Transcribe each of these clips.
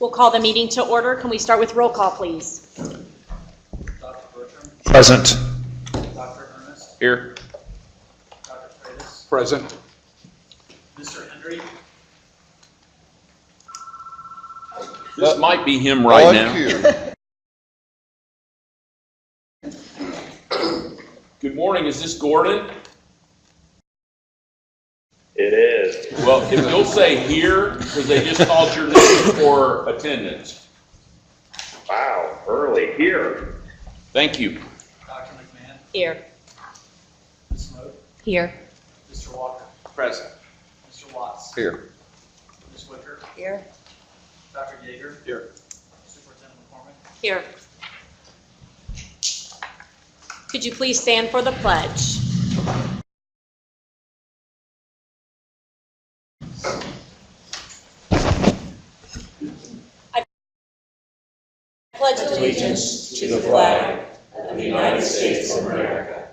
We'll call the meeting to order. Can we start with roll call, please? Dr. Bertram. Present. Dr. Ernest. Here. Dr. Freitas. Present. Mr. Henry. This might be him right now. Good morning. Is this Gordon? It is. Well, if you'll say here, because they just called your name for attendance. Wow, early here. Thank you. Dr. McMahon. Here. Ms. Smoke. Here. Mr. Walker. Present. Mr. Watts. Here. Ms. Wicker. Here. Dr. Yeager. Here. Superintendent McCormick. Here. Could you please stand for the pledge? I pledge allegiance to the flag of the United States of America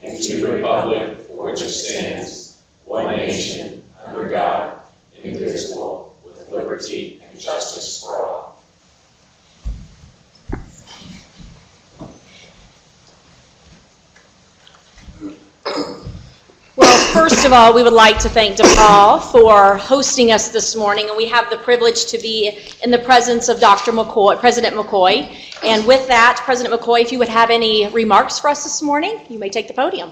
and to the republic for which it stands, one nation, under God, indivisible, with liberty and justice for all. Well, first of all, we would like to thank DePauw for hosting us this morning, and we have the privilege to be in the presence of Dr. McCoy, President McCoy. And with that, President McCoy, if you would have any remarks for us this morning, you may take the podium.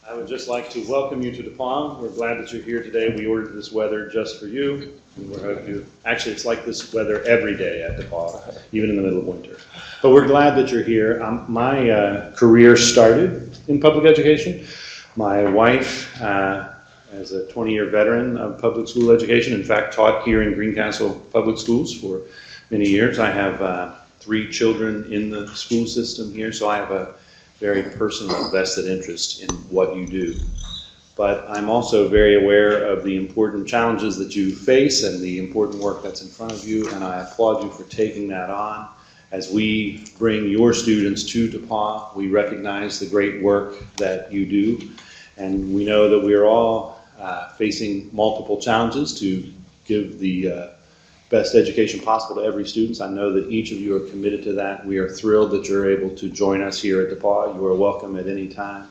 I would just like to welcome you to DePauw. We're glad that you're here today. We ordered this weather just for you. And we're hoping to, actually, it's like this weather every day at DePauw, even in the middle of winter. But we're glad that you're here. My career started in public education. My wife, as a 20-year veteran of public school education, in fact, taught here in Greencastle Public Schools for many years. I have 3 children in the school system here, so I have a very personal vested interest in what you do. But I'm also very aware of the important challenges that you face and the important work that's in front of you, and I applaud you for taking that on. As we bring your students to DePauw, we recognize the great work that you do, and we know that we're all facing multiple challenges to give the best education possible to every student. I know that each of you are committed to that. We are thrilled that you're able to join us here at DePauw. You are welcome at any time.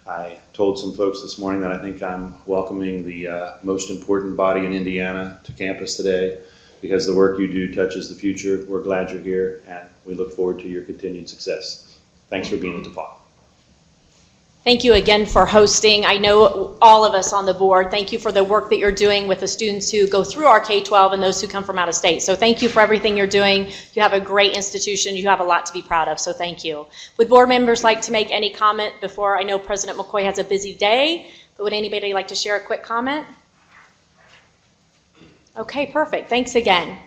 I told some folks this morning that I think I'm welcoming the most important body in Indiana to campus today because the work you do touches the future. We're glad you're here, and we look forward to your continued success. Thanks for being at DePauw. Thank you again for hosting. I know all of us on the board, thank you for the work that you're doing with the students who go through our K-12 and those who come from out of state. So thank you for everything you're doing. You have a great institution. You have a lot to be proud of, so thank you. Would board members like to make any comment before? I know President McCoy has a busy day, but would anybody like to share a quick comment? Okay, perfect. Thanks again.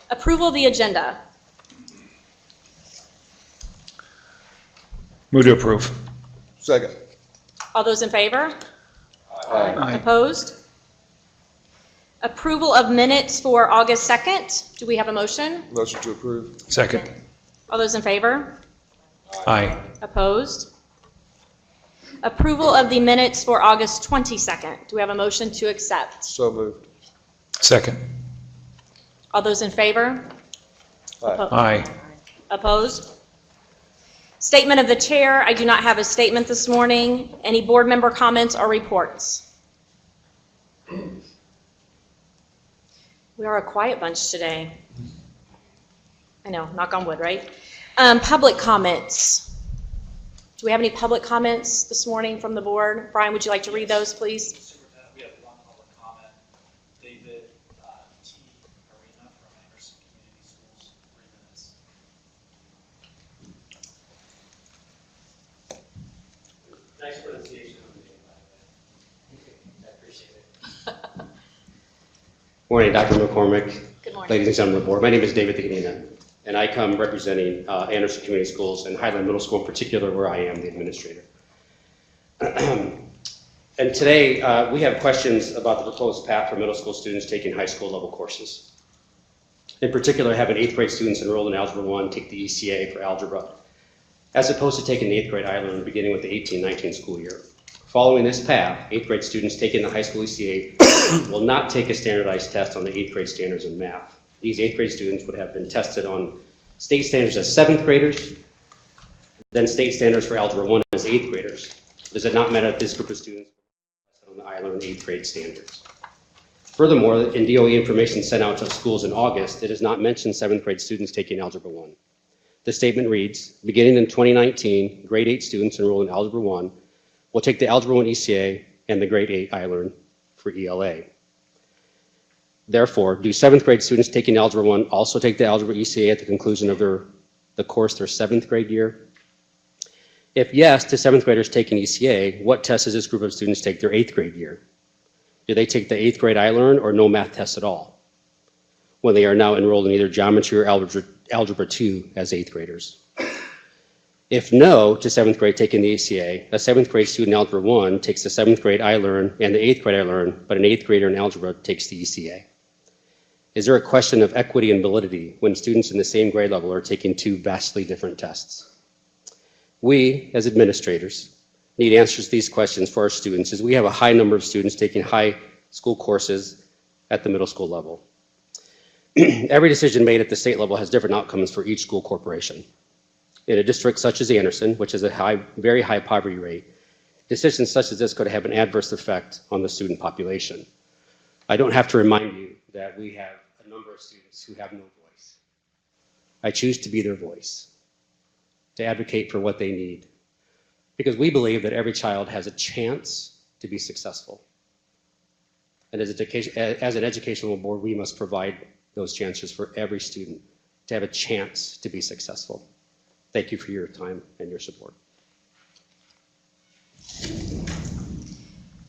Approval of the agenda. Move to approve. Second. All those in favor? Aye. Opposed? Approval of minutes for August 2nd. Do we have a motion? Motion to approve. Second. All those in favor? Aye. Opposed? Approval of the minutes for August 22nd. Do we have a motion to accept? So moved. Second. All those in favor? Aye. Aye. Opposed? Statement of the chair. I do not have a statement this morning. Any board member comments or reports? We are a quiet bunch today. I know, knock on wood, right? Public comments. Do we have any public comments this morning from the board? Brian, would you like to read those, please? Superintendent, we have one public comment. David T. Arena from Anderson Community Schools, 3 minutes. Nice pronunciation of the name, by the way. I appreciate it. Morning, Dr. McCormick. Good morning. Ladies and gentlemen of the board. My name is David Tiganina, and I come representing Anderson Community Schools and Highland Middle School in particular, where I am the administrator. And today, we have questions about the proposed path for middle school students taking high school level courses. In particular, having 8th grade students enrolled in Algebra 1 take the ECA for algebra, as opposed to taking the 8th grade ILM beginning with the 18-19 school year. Following this path, 8th grade students taking the high school ECA will not take a standardized test on the 8th grade standards in math. These 8th grade students would have been tested on state standards as 7th graders, then state standards for Algebra 1 as 8th graders. Does it not matter that this group of students on the I-Learn 8th grade standards? Furthermore, in DOE information sent out to schools in August, it does not mention 7th grade students taking Algebra 1. The statement reads, beginning in 2019, grade 8 students enrolled in Algebra 1 will take the Algebra 1 ECA and the grade 8 I-Learn for ELA. Therefore, do 7th grade students taking Algebra 1 also take the Algebra ECA at the conclusion of the course their 7th grade year? If yes, to 7th graders taking ECA, what test does this group of students take their 8th grade year? Do they take the 8th grade I-Learn or no math tests at all, when they are now enrolled in either geometry or algebra 2 as 8th graders? If no to 7th grade taking the ECA, a 7th grade student in Algebra 1 takes the 7th grade I-Learn and the 8th grade I-Learn, but an 8th grader in algebra takes the ECA. Is there a question of equity and validity when students in the same grade level are taking two vastly different tests? We, as administrators, need answers to these questions for our students, as we have a high number of students taking high school courses at the middle school level. Every decision made at the state level has different outcomes for each school corporation. In a district such as Anderson, which has a very high poverty rate, decisions such as this could have an adverse effect on the student population. I don't have to remind you that we have a number of students who have no voice. I choose to be their voice, to advocate for what they need, because we believe that every child has a chance to be successful. And as an educational board, we must provide those chances for every student to have a chance to be successful. Thank you for your time and your support.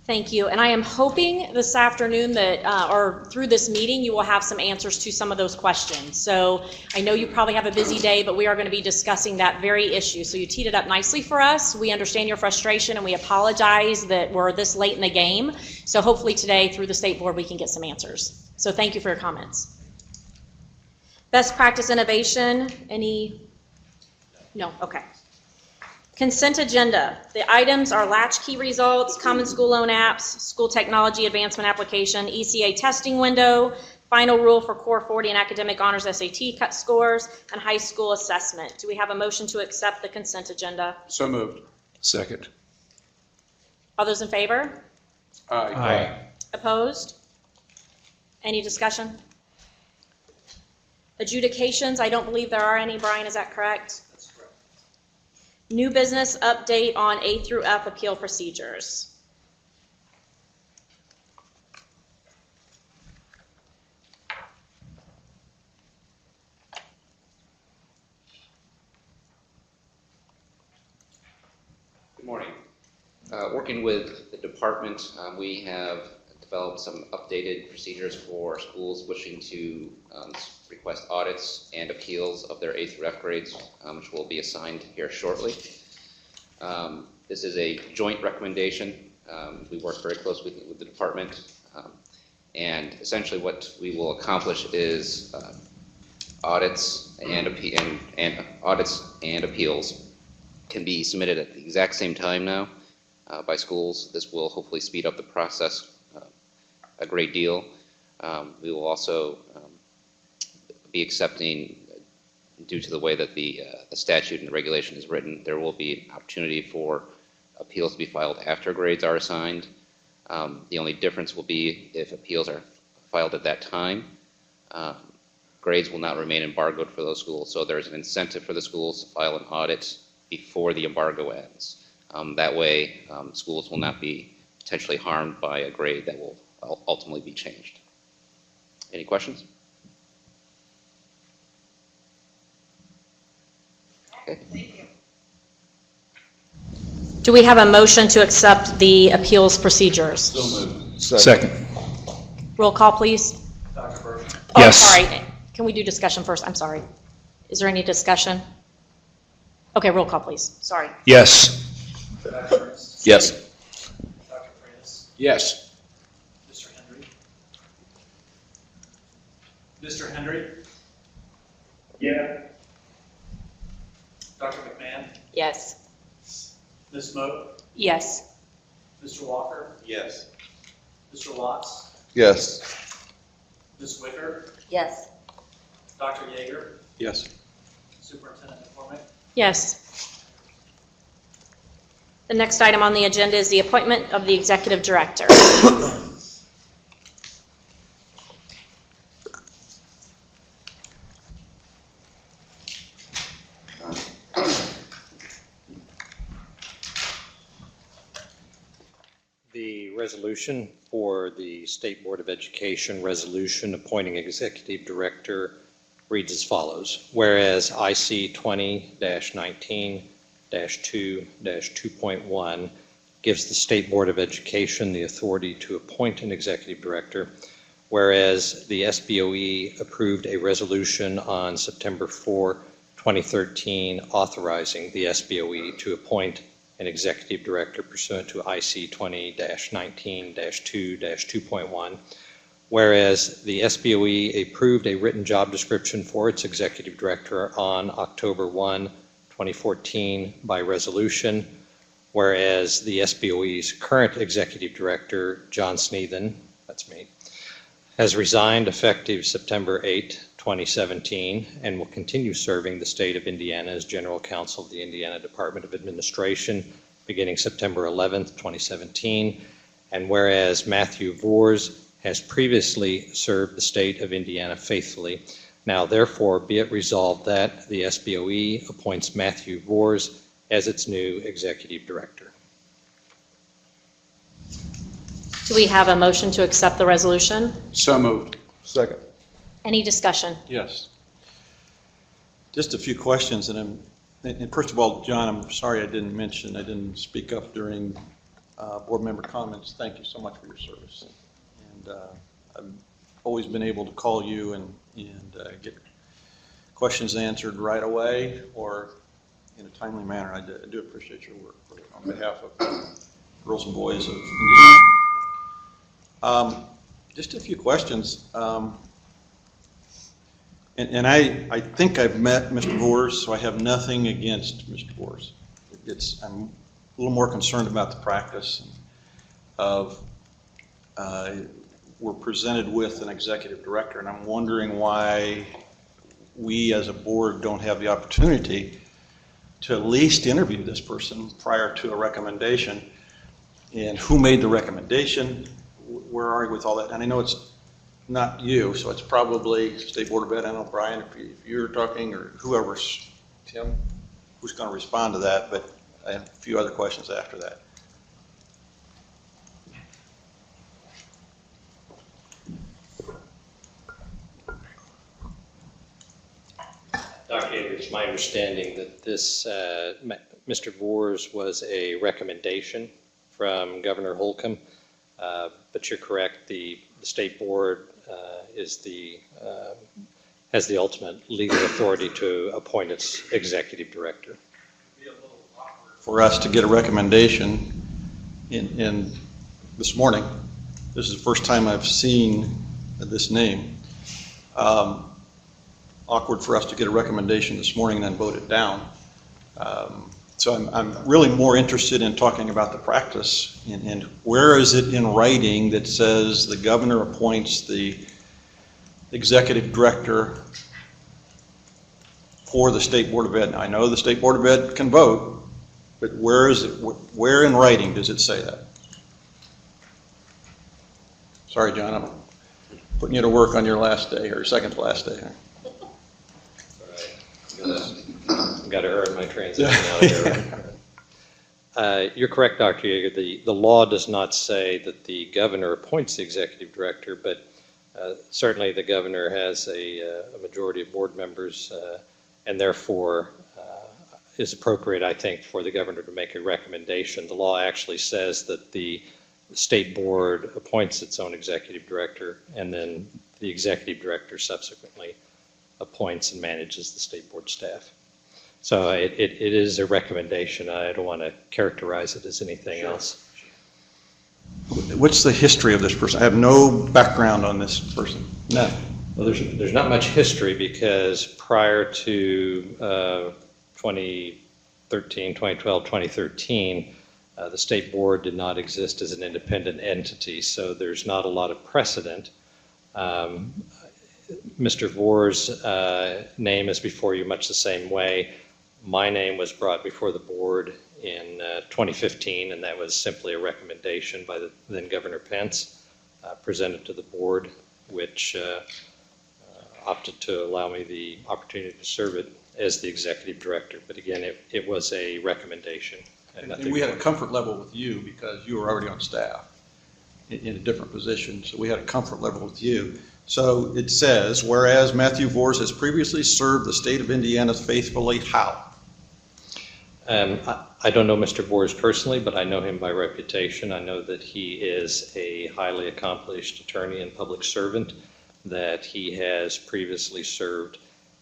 Thank you. And I am hoping this afternoon that, or through this meeting, you will have some answers to some of those questions. So I know you probably have a busy day, but we are going to be discussing that very issue. So you teed it up nicely for us. We understand your frustration and we apologize that we're this late in the game. So hopefully today through the state board, we can get some answers. So thank you for your comments. Best practice innovation, any? No, okay. Consent agenda. The items are latchkey results, common school loan apps, school technology advancement application, ECA testing window, final rule for core 40 and academic honors SAT cut scores, and high school assessment. Do we have a motion to accept the consent agenda? So moved. Second. All those in favor? Aye. Opposed? Any discussion? Adjudications, I don't believe there are any. Brian, is that correct? That's correct. New business update on A through F appeal procedures. Good morning. Working with the department, we have developed some updated procedures for schools wishing to request audits and appeals of their A through F grades, which will be assigned here shortly. This is a joint recommendation. We work very closely with the department, and essentially what we will accomplish is audits and appeals can be submitted at the exact same time now by schools. This will hopefully speed up the process a great deal. We will also be accepting, due to the way that the statute and the regulation is written, there will be an opportunity for appeals to be filed after grades are assigned. The only difference will be if appeals are filed at that time, grades will not remain embargoed for those schools. So there's an incentive for the schools to file an audit before the embargo ends. That way, schools will not be potentially harmed by a grade that will ultimately be changed. Any questions? Okay. Thank you. Do we have a motion to accept the appeals procedures? So moved. Second. Roll call, please. Dr. Burke? Oh, Yes. sorry. Can we do discussion first? I'm sorry. Is there any discussion? Okay, roll call, please. Sorry. Yes. Dr. Ernst? Yes. Dr. Prentice? Yes. Mr. Henry? Mr. Henry? Yeah. Dr. McMahon? Yes. Ms. Moe? Yes. Mr. Walker, Yes. Mr. Watts, Yes. Ms. Wicker, Yes. Dr. Yeager, Yes. Superintendent McCormick. Yes. The next item on the agenda is the appointment of the executive director. The resolution for the State Board of Education resolution appointing executive director reads as follows. Whereas IC 20-19-2-2.1 gives the State Board of Education the authority to appoint an executive director, whereas the SBOE approved a resolution on September 4, 2013, authorizing the SBOE to appoint an executive director pursuant to IC 20-19-2-2.1, whereas the SBOE approved a written job description for its executive director on October 1, 2014 by resolution, whereas the SBOE's current executive director, John Sneathen, that's me, has resigned effective September 8, 2017, and will continue serving the state of Indiana as General Counsel of the Indiana Department of Administration beginning September 11, 2017, and whereas Matthew Vors has previously served the state of Indiana faithfully, now therefore be it resolved that the SBOE appoints Matthew Vors as its new executive director. Do we have a motion to accept the resolution? So moved. Second. Any discussion? Yes. Just a few questions, and first of all, John, I'm sorry I didn't speak up during board member comments. Thank you so much for your service. And I've always been able to call you and get questions answered right away or in a timely manner. I do appreciate your work on behalf of girls and boys of Indiana. Just a few questions. And I think I've met Mr. Vors, so I have nothing against Mr. Vors. I'm a little more concerned about the practice of we're presented with an executive director, and I'm wondering why we as a board don't have the opportunity to at least interview this person prior to a recommendation. And who made the recommendation? Where are you with all that? And I know it's not you, so it's probably State Board of Ed. I don't know, Brian, if you're talking, or whoever's, Tim, who's going to respond to that, but I have a few other questions after that. Dr. Yeager, it's my understanding that this, Mr. Vors was a recommendation from Governor Holcomb, but you're correct, the State Board has the ultimate legal authority to appoint its executive director. It'd be a little awkward For us to get a recommendation in this morning, this is the first time I've seen this name. Awkward for us to get a recommendation this morning and then vote it down. So I'm really more interested in talking about the practice and where is it in writing that says the governor appoints the executive director for the State Board of Ed. Now, I know the State Board of Ed can vote, but where is it? Where in writing does it say that? Sorry, John, I'm putting you to work on your last day or second to last day. I've got to earn my transition out of here. You're correct, Dr. Yeager. The law does not say that the governor appoints the executive director, but certainly the governor has a majority of board members, and therefore is appropriate, I think, for the governor to make a recommendation. The law actually says that the state board appoints its own executive director, and then the executive director subsequently appoints and manages the state board staff. So it is a recommendation. I don't want to characterize it as anything else. What's the history of this person? I have no background on this person. None. Well, there's not much history because prior to 2012, 2013, The state board did not exist as an independent entity, so there's not a lot of precedent. Mr. Vor's name is before you much the same way. My name was brought before the board in 2015, and that was simply a recommendation by the then Governor Pence, presented to the board, which opted to allow me the opportunity to serve it as the executive director. But again, it was a recommendation. And we had a comfort level with you because you were already on staff in a different position, so we had a comfort level with you. So it says, whereas Matthew Vors has previously served the state of Indiana faithfully, how? I don't know Mr. Vors personally, but I know him by reputation. I know that he is a highly accomplished attorney and public servant, that he has previously served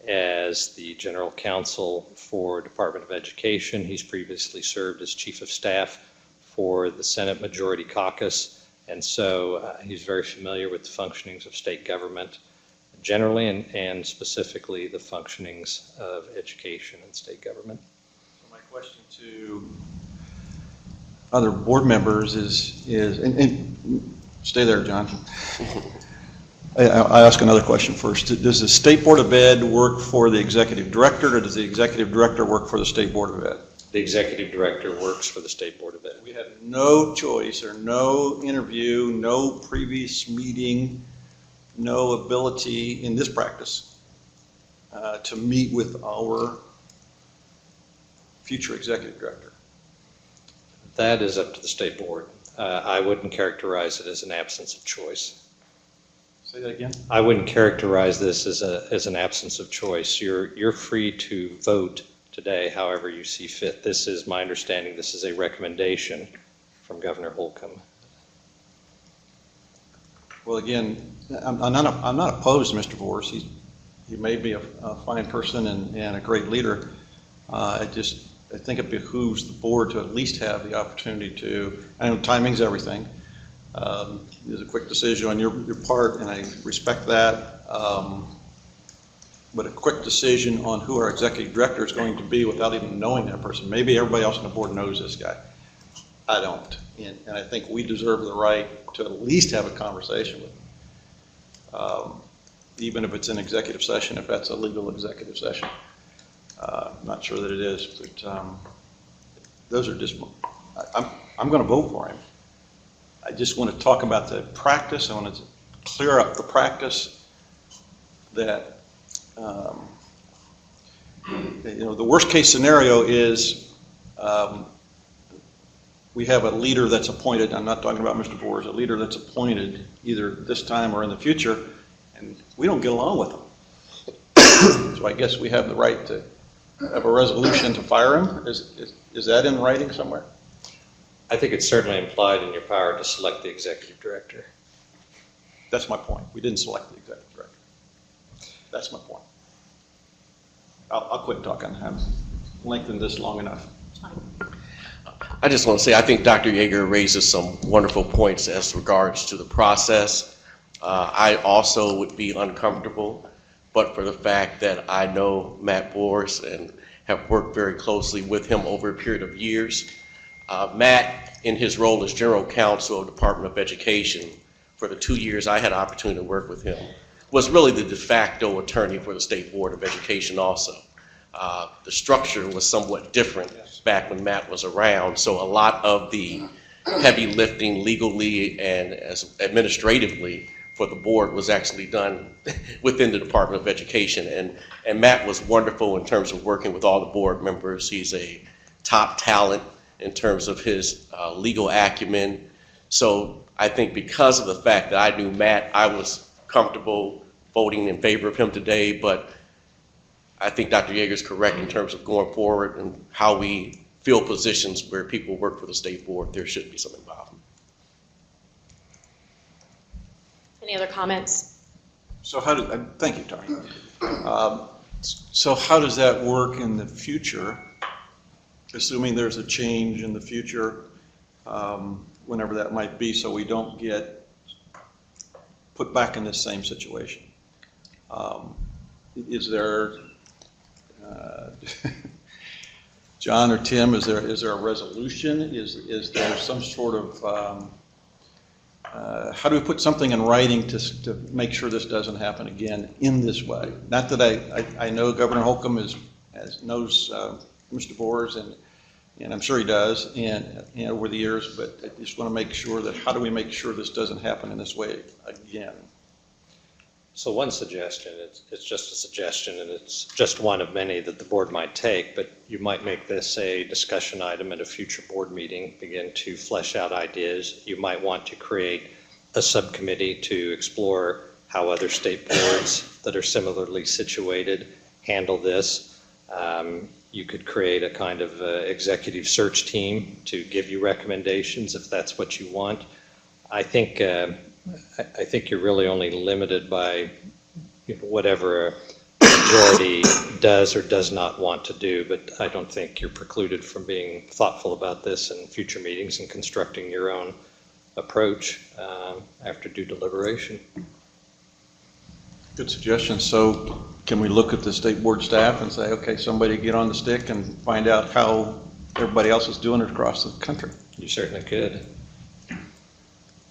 as the general counsel for Department of Education. He's previously served as chief of staff for the Senate Majority Caucus, and so he's very familiar with the functionings of state government generally and specifically the functionings of education and state government. So my question to other board members is and stay there, John. I ask another question first. Does the State Board of Ed work for the Executive Director, or does the Executive Director work for the State Board of Ed? The Executive Director works for the State Board of Ed. We had no choice or no interview, no previous meeting, no ability in this practice to meet with our future Executive Director. That is up to the State Board. I wouldn't characterize it as an absence of choice. Say that again? I wouldn't characterize this as an absence of choice. You're free to vote today however you see fit. This is my understanding. This is a recommendation from Governor Holcomb. Well, again, I'm not opposed to Mr. Vors. He may be a fine person and a great leader. I think it behooves the board to at least have the opportunity to, I know timing's everything. It's a quick decision on your part, and I respect that. But a quick decision on who our executive director is going to be without even knowing that person. Maybe everybody else on the board knows this guy. I don't. And I think we deserve the right to at least have a conversation with him. Even if it's an executive session, if that's a legal executive session. I'm not sure that it is, but those are just, I'm going to vote for him. I just want to talk about the practice. I want to clear up the practice that, the worst case scenario is we have a leader that's appointed. I'm not talking about Mr. Vors, a leader that's appointed either this time or in the future, and we don't get along with him. So I guess we have the right to have a resolution to fire him. Is that in writing somewhere? I think it's certainly implied in your power to select the executive director. That's my point. We didn't select the executive director. That's my point. I'll quit talking. I've lengthened this long enough. I just want to say I think Dr. Yeager raises some wonderful points as regards to the process. I also would be uncomfortable, but for the fact that I know Matt Vors and have worked very closely with him over a period of years. Matt, in his role as General Counsel of the Department of Education, for the 2 years I had an opportunity to work with him, was really the de facto attorney for the State Board of Education also. The structure was somewhat different back when Matt was around, so a lot of the heavy lifting legally and administratively for the board was actually done within the Department of Education. And Matt was wonderful in terms of working with all the board members. He's a top talent in terms of his legal acumen. So I think because of the fact that I knew Matt, I was comfortable voting in favor of him today, but I think Dr. Yeager is correct in terms of going forward and how we fill positions where people work for the state board. There should be some involvement. Any other comments? So thank you, Tony. So how does that work in the future, assuming there's a change in the future, whenever that might be, so we don't get put back in this same situation? Is there, John or Tim, is there a resolution? Is there some sort of, how do we put something in writing to make sure this doesn't happen again in this way? Not that I know Governor Holcomb knows Mr. Boers, and I'm sure he does, and over the years, but I just want to make sure that how do we make sure this doesn't happen in this way again? So one suggestion, it's just a suggestion, and it's just one of many that the board might take, but you might make this a discussion item at a future board meeting, begin to flesh out ideas. You might want to create a subcommittee to explore how other state boards that are similarly situated handle this. You could create a kind of executive search team to give you recommendations if that's what you want. I think you're really only limited by whatever a majority does or does not want to do, but I don't think you're precluded from being thoughtful about this in future meetings and constructing your own approach after due deliberation. Good suggestion. So can we look at the state board staff and say, okay, somebody get on the stick and find out how everybody else is doing it across the country? You certainly could.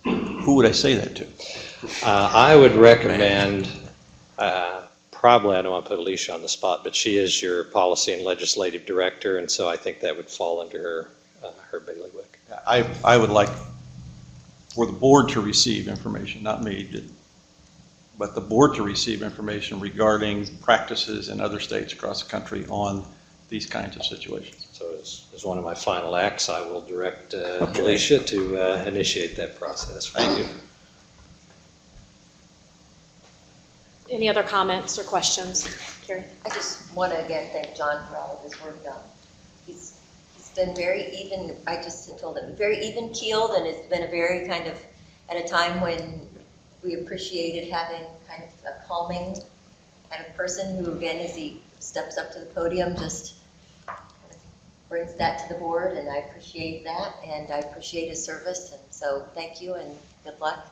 Who would I say that to? I would recommend, probably I don't want to put Alicia on the spot, but she is your policy and legislative director, and so I think that would fall under her bailiwick. I would like for the board to receive information, not me, but the board to receive information regarding practices in other states across the country on these kinds of situations. So as one of my final acts, I will direct Alicia to initiate that process. Thank you. Any other comments or questions? Carrie? I just want to again thank John for all of his work done. He's been very even, I just told him, very even keeled, and it's been a very kind of, at a time when we appreciated having kind of a calming kind of person who, again, as he steps up to the podium, just brings that to the board, and I appreciate that, and I appreciate his service, and so thank you and good luck.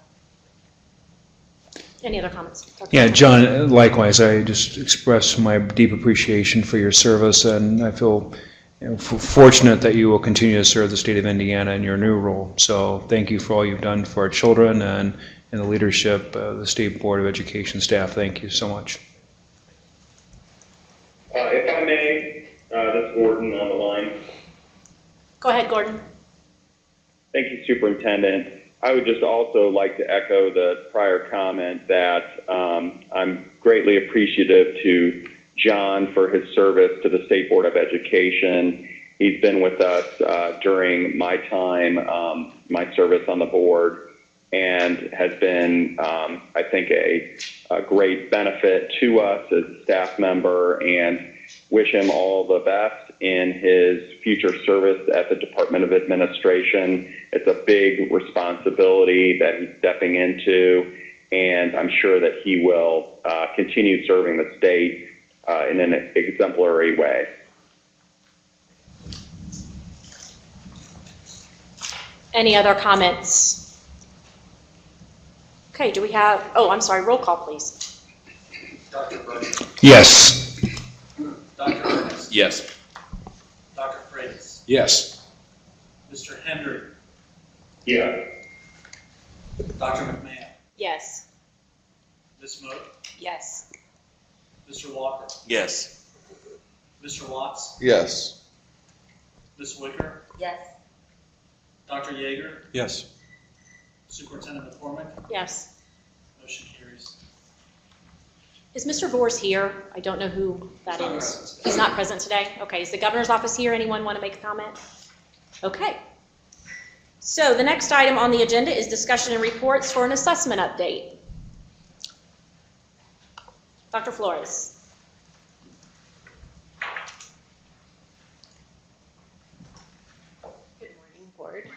Any other comments? Dr. Yeah, John, likewise, I just express my deep appreciation for your service, and I feel fortunate that you will continue to serve the state of Indiana in your new role. So thank you for all you've done for our children and the leadership of the State Board of Education staff. Thank you so much. If I may, this is Gordon on the line. Go ahead, Gordon. Thank you, Superintendent. I would just also like to echo the prior comment that I'm greatly appreciative to John for his service to the State Board of Education. He's been with us during my time, my service on the board, and has been, I think, a great benefit to us as a staff member, and wish him all the best in his future service at the Department of Administration. It's a big responsibility that he's stepping into, and I'm sure that he will continue serving the state in an exemplary way. Any other comments? Okay, do we have, oh, I'm sorry, roll call, please. Dr. Burns. Yes. Dr. Ernest. Yes. Dr. Freitas. Yes. Mr. Hendry. Yeah. Dr. McMahon. Yes. Ms. Moak. Yes. Mr. Walker. Yes. Mr. Watts. Yes. Ms. Wicker. Yes. Dr. Yeager. Yes. Superintendent McCormick. Yes. Motion carries. Is Mr. Boers here? I don't know who that is. He's not present today? Okay, is the governor's office here? Anyone want to make a comment? Okay. So the next item on the agenda is discussion and reports for an assessment update. Dr. Flores. Good morning, board.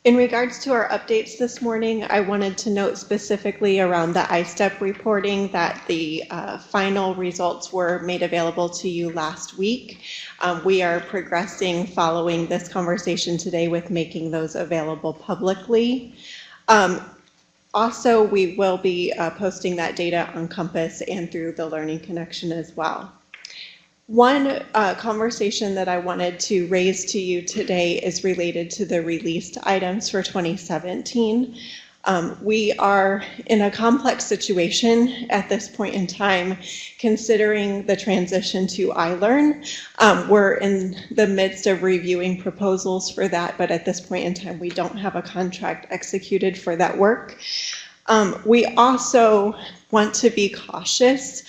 In regards to our updates this morning, I wanted to note specifically around the ISTEP reporting that the final results were made available to you last week. We are progressing following this conversation today with making those available publicly. Also, we will be posting that data on Compass and through the Learning Connection as well. One conversation that I wanted to raise to you today is related to the released items for 2017. We are in a complex situation at this point in time, considering the transition to iLearn. We're in the midst of reviewing proposals for that, but at this point in time, we don't have a contract executed for that work. We also want to be cautious,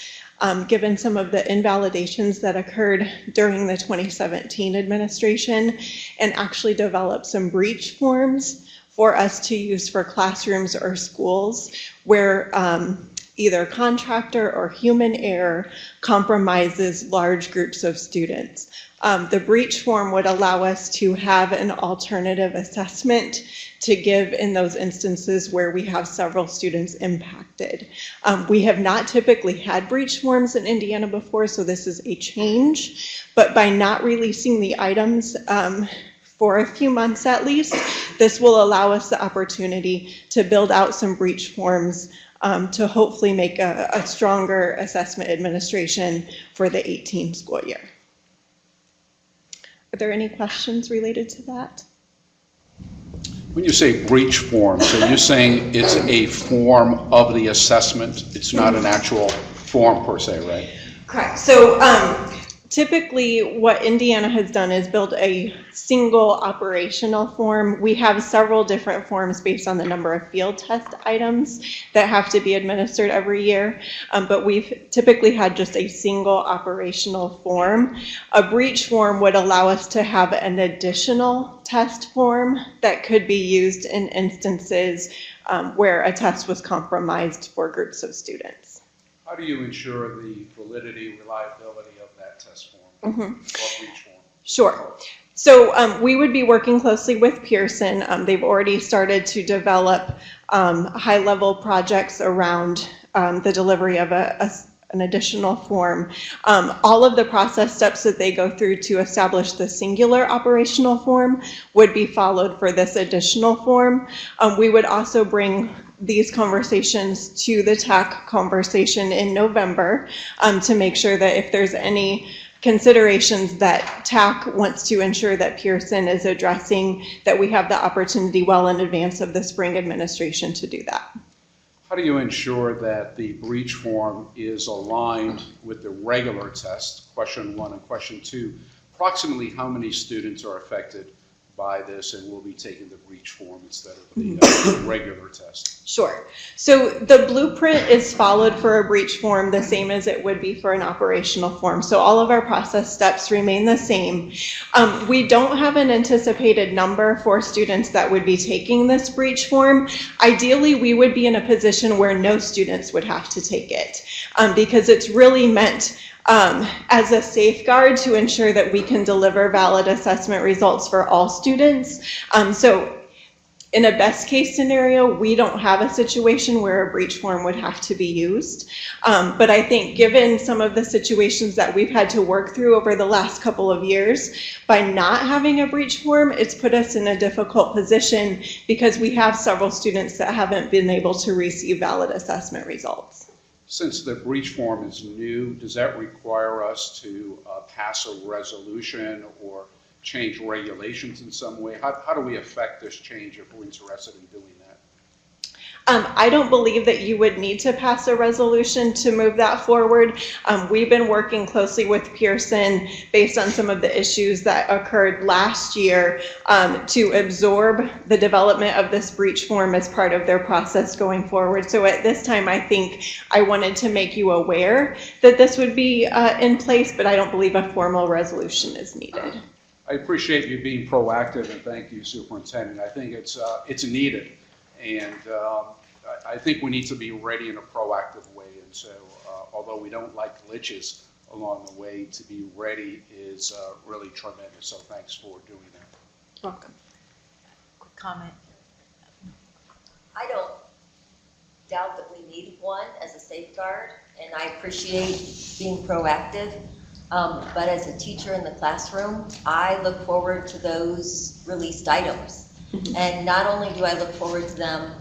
given some of the invalidations that occurred during the 2017 administration, and actually develop some breach forms for us to use for classrooms or schools where either contractor or human error compromises large groups of students. The breach form would allow us to have an alternative assessment to give in those instances where we have several students impacted. We have not typically had breach forms in Indiana before, so this is a change. But by not releasing the items for a few months at least, this will allow us the opportunity to build out some breach forms to hopefully make a stronger assessment administration for the 18 school year. Are there any questions related to that? When you say breach form, so you're saying it's a form of the assessment, it's not an actual form per se, right? Correct. So typically what Indiana has done is build a single operational form. We have several different forms based on the number of field test items that have to be administered every year, but we've typically had just a single operational form. A breach form would allow us to have an additional test form that could be used in instances where a test was compromised for groups of students. How do you ensure the validity, reliability of that test form or breach form? Sure. So we would be working closely with Pearson. They've already started to develop high-level projects around the delivery of an additional form. All of the process steps that they go through to establish the singular operational form would be followed for this additional form. We would also bring these conversations to the TAC conversation in November to make sure that if there's any considerations that TAC wants to ensure that Pearson is addressing, that we have the opportunity well in advance of the spring administration to do that. How do you ensure that the breach form is aligned with the regular test, question 1 and question 2? Approximately how many students are affected by this and will be taking the breach form instead of the regular test? Sure. So the blueprint is followed for a breach form the same as it would be for an operational form. So all of our process steps remain the same. We don't have an anticipated number for students that would be taking this breach form. Ideally, we would be in a position where no students would have to take it because it's really meant as a safeguard to ensure that we can deliver valid assessment results for all students. So in a best case scenario, we don't have a situation where a breach form would have to be used. But I think given some of the situations that we've had to work through over the last couple of years, by not having a breach form, it's put us in a difficult position because we have several students that haven't been able to receive valid assessment results. Since the breach form is new, does that require us to pass a resolution or change regulations in some way? How do we affect this change if we're interested in doing that? I don't believe that you would need to pass a resolution to move that forward. We've been working closely with Pearson based on some of the issues that occurred last year to absorb the development of this breach form as part of their process going forward. So at this time, I think I wanted to make you aware that this would be in place, but I don't believe a formal resolution is needed. I appreciate you being proactive, and thank you, Superintendent. I think it's needed, and I think we need to be ready in a proactive way. And so, although we don't like glitches along the way, to be ready is really tremendous. So, thanks for doing that. Welcome. Quick comment. I don't doubt that we need one as a safeguard, and I appreciate being proactive. But as a teacher in the classroom, I look forward to those released items. And not only do I look forward to them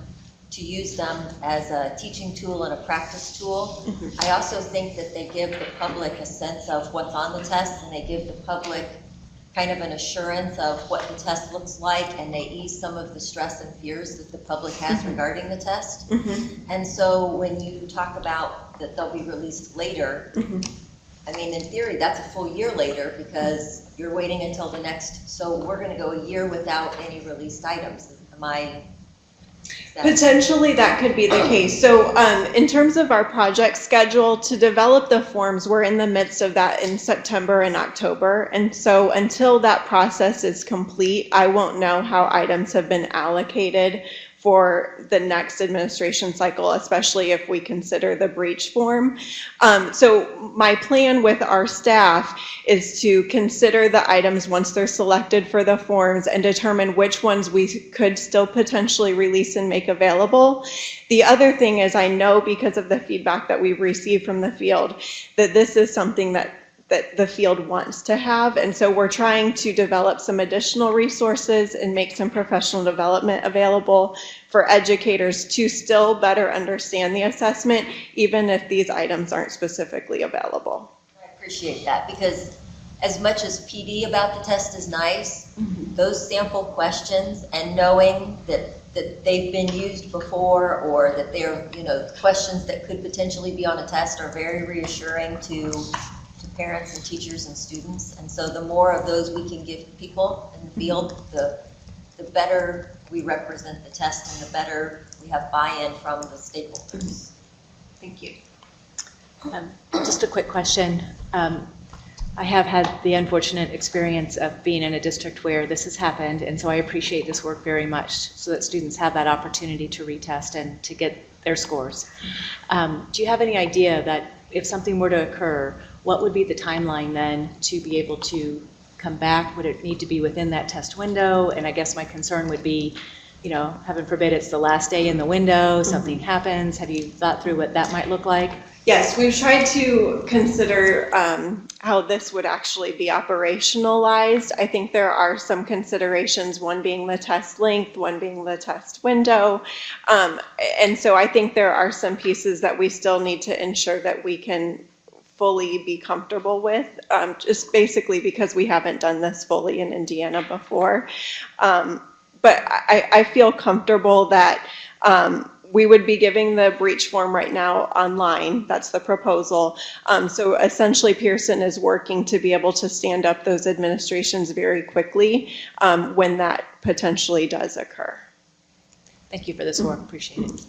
to use them as a teaching tool and a practice tool. I also think that they give the public a sense of what's on the test, and they give the public kind of an assurance of what the test looks like, and they ease some of the stress and fears that the public has regarding the test. And so when you talk about that they'll be released later, I mean, in theory, that's a full year later because you're waiting until the next, so we're going to go a year without any released items. Am I? Potentially that could be the case. So in terms of our project schedule to develop the forms, we're in the midst of that in September and October. And so until that process is complete, I won't know how items have been allocated for the next administration cycle, especially if we consider the breach form. So my plan with our staff is to consider the items once they're selected for the forms and determine which ones we could still potentially release and make available. The other thing is I know because of the feedback that we've received from the field that this is something that the field wants to have, and so we're trying to develop some additional resources and make some professional development available for educators to still better understand the assessment, even if these items aren't specifically available. I appreciate that, because as much as PD about the test is nice, those sample questions and knowing that they've been used before or that they're, questions that could potentially be on a test are very reassuring to parents and teachers and students. And so the more of those we can give people in the field, the better we represent the test and the better we have buy-in from the stakeholders. Thank you. Just a quick question. I have had the unfortunate experience of being in a district where this has happened, and so I appreciate this work very much so that students have that opportunity to retest and to get their scores. Do you have any idea that if something were to occur, what would be the timeline then to be able to come back? Would it need to be within that test window? And I guess my concern would be, heaven forbid it's the last day in the window, something happens. Have you thought through what that might look like? Yes, we've tried to consider how this would actually be operationalized. I think there are some considerations, one being the test length, one being the test window. And so I think there are some pieces that we still need to ensure that we can fully be comfortable with, just basically because we haven't done this fully in Indiana before. But I feel comfortable that we would be giving the breach form right now online. That's the proposal. So essentially Pearson is working to be able to stand up those administrations very quickly when that potentially does occur. Thank you for this work. Appreciate it.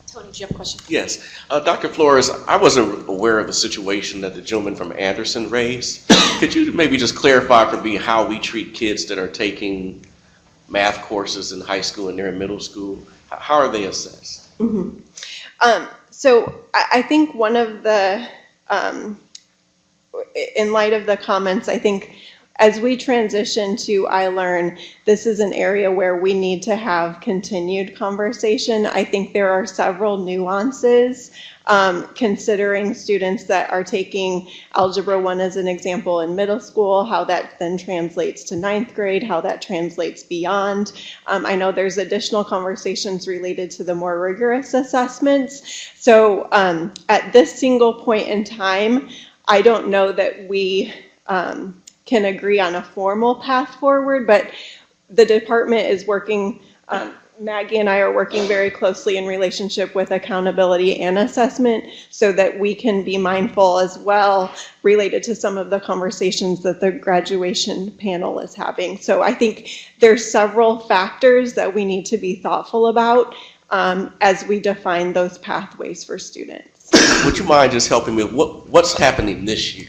Tony, do you have a question? Yes. Dr. Flores, I wasn't aware of the situation that the gentleman from Anderson raised. Could you maybe just clarify for me how we treat kids that are taking math courses in high school and they're in middle school? How are they assessed? So I think one of the, in light of the comments, I think as we transition to iLearn, this is an area where we need to have continued conversation. I think there are several nuances considering students that are taking Algebra 1 as an example in middle school, how that then translates to 9th grade, how that translates beyond. I know there's additional conversations related to the more rigorous assessments. So at this single point in time, I don't know that we can agree on a formal path forward, but the department is working, Maggie and I are working very closely in relationship with accountability and assessment so that we can be mindful as well related to some of the conversations that the graduation panel is having. So I think there's several factors that we need to be thoughtful about as we define those pathways for students. Would you mind just helping me with what's happening this year?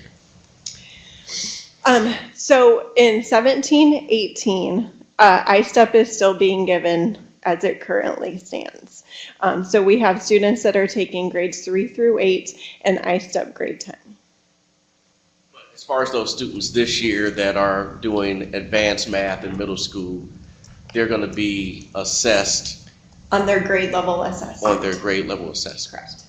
So in 17-18, ISTEP is still being given as it currently stands. So we have students that are taking grades 3 through 8 and ISTEP grade 10. As far as those students this year that are doing advanced math in middle school, they're going to be assessed on their grade level assessment. On their grade level assessment. Correct.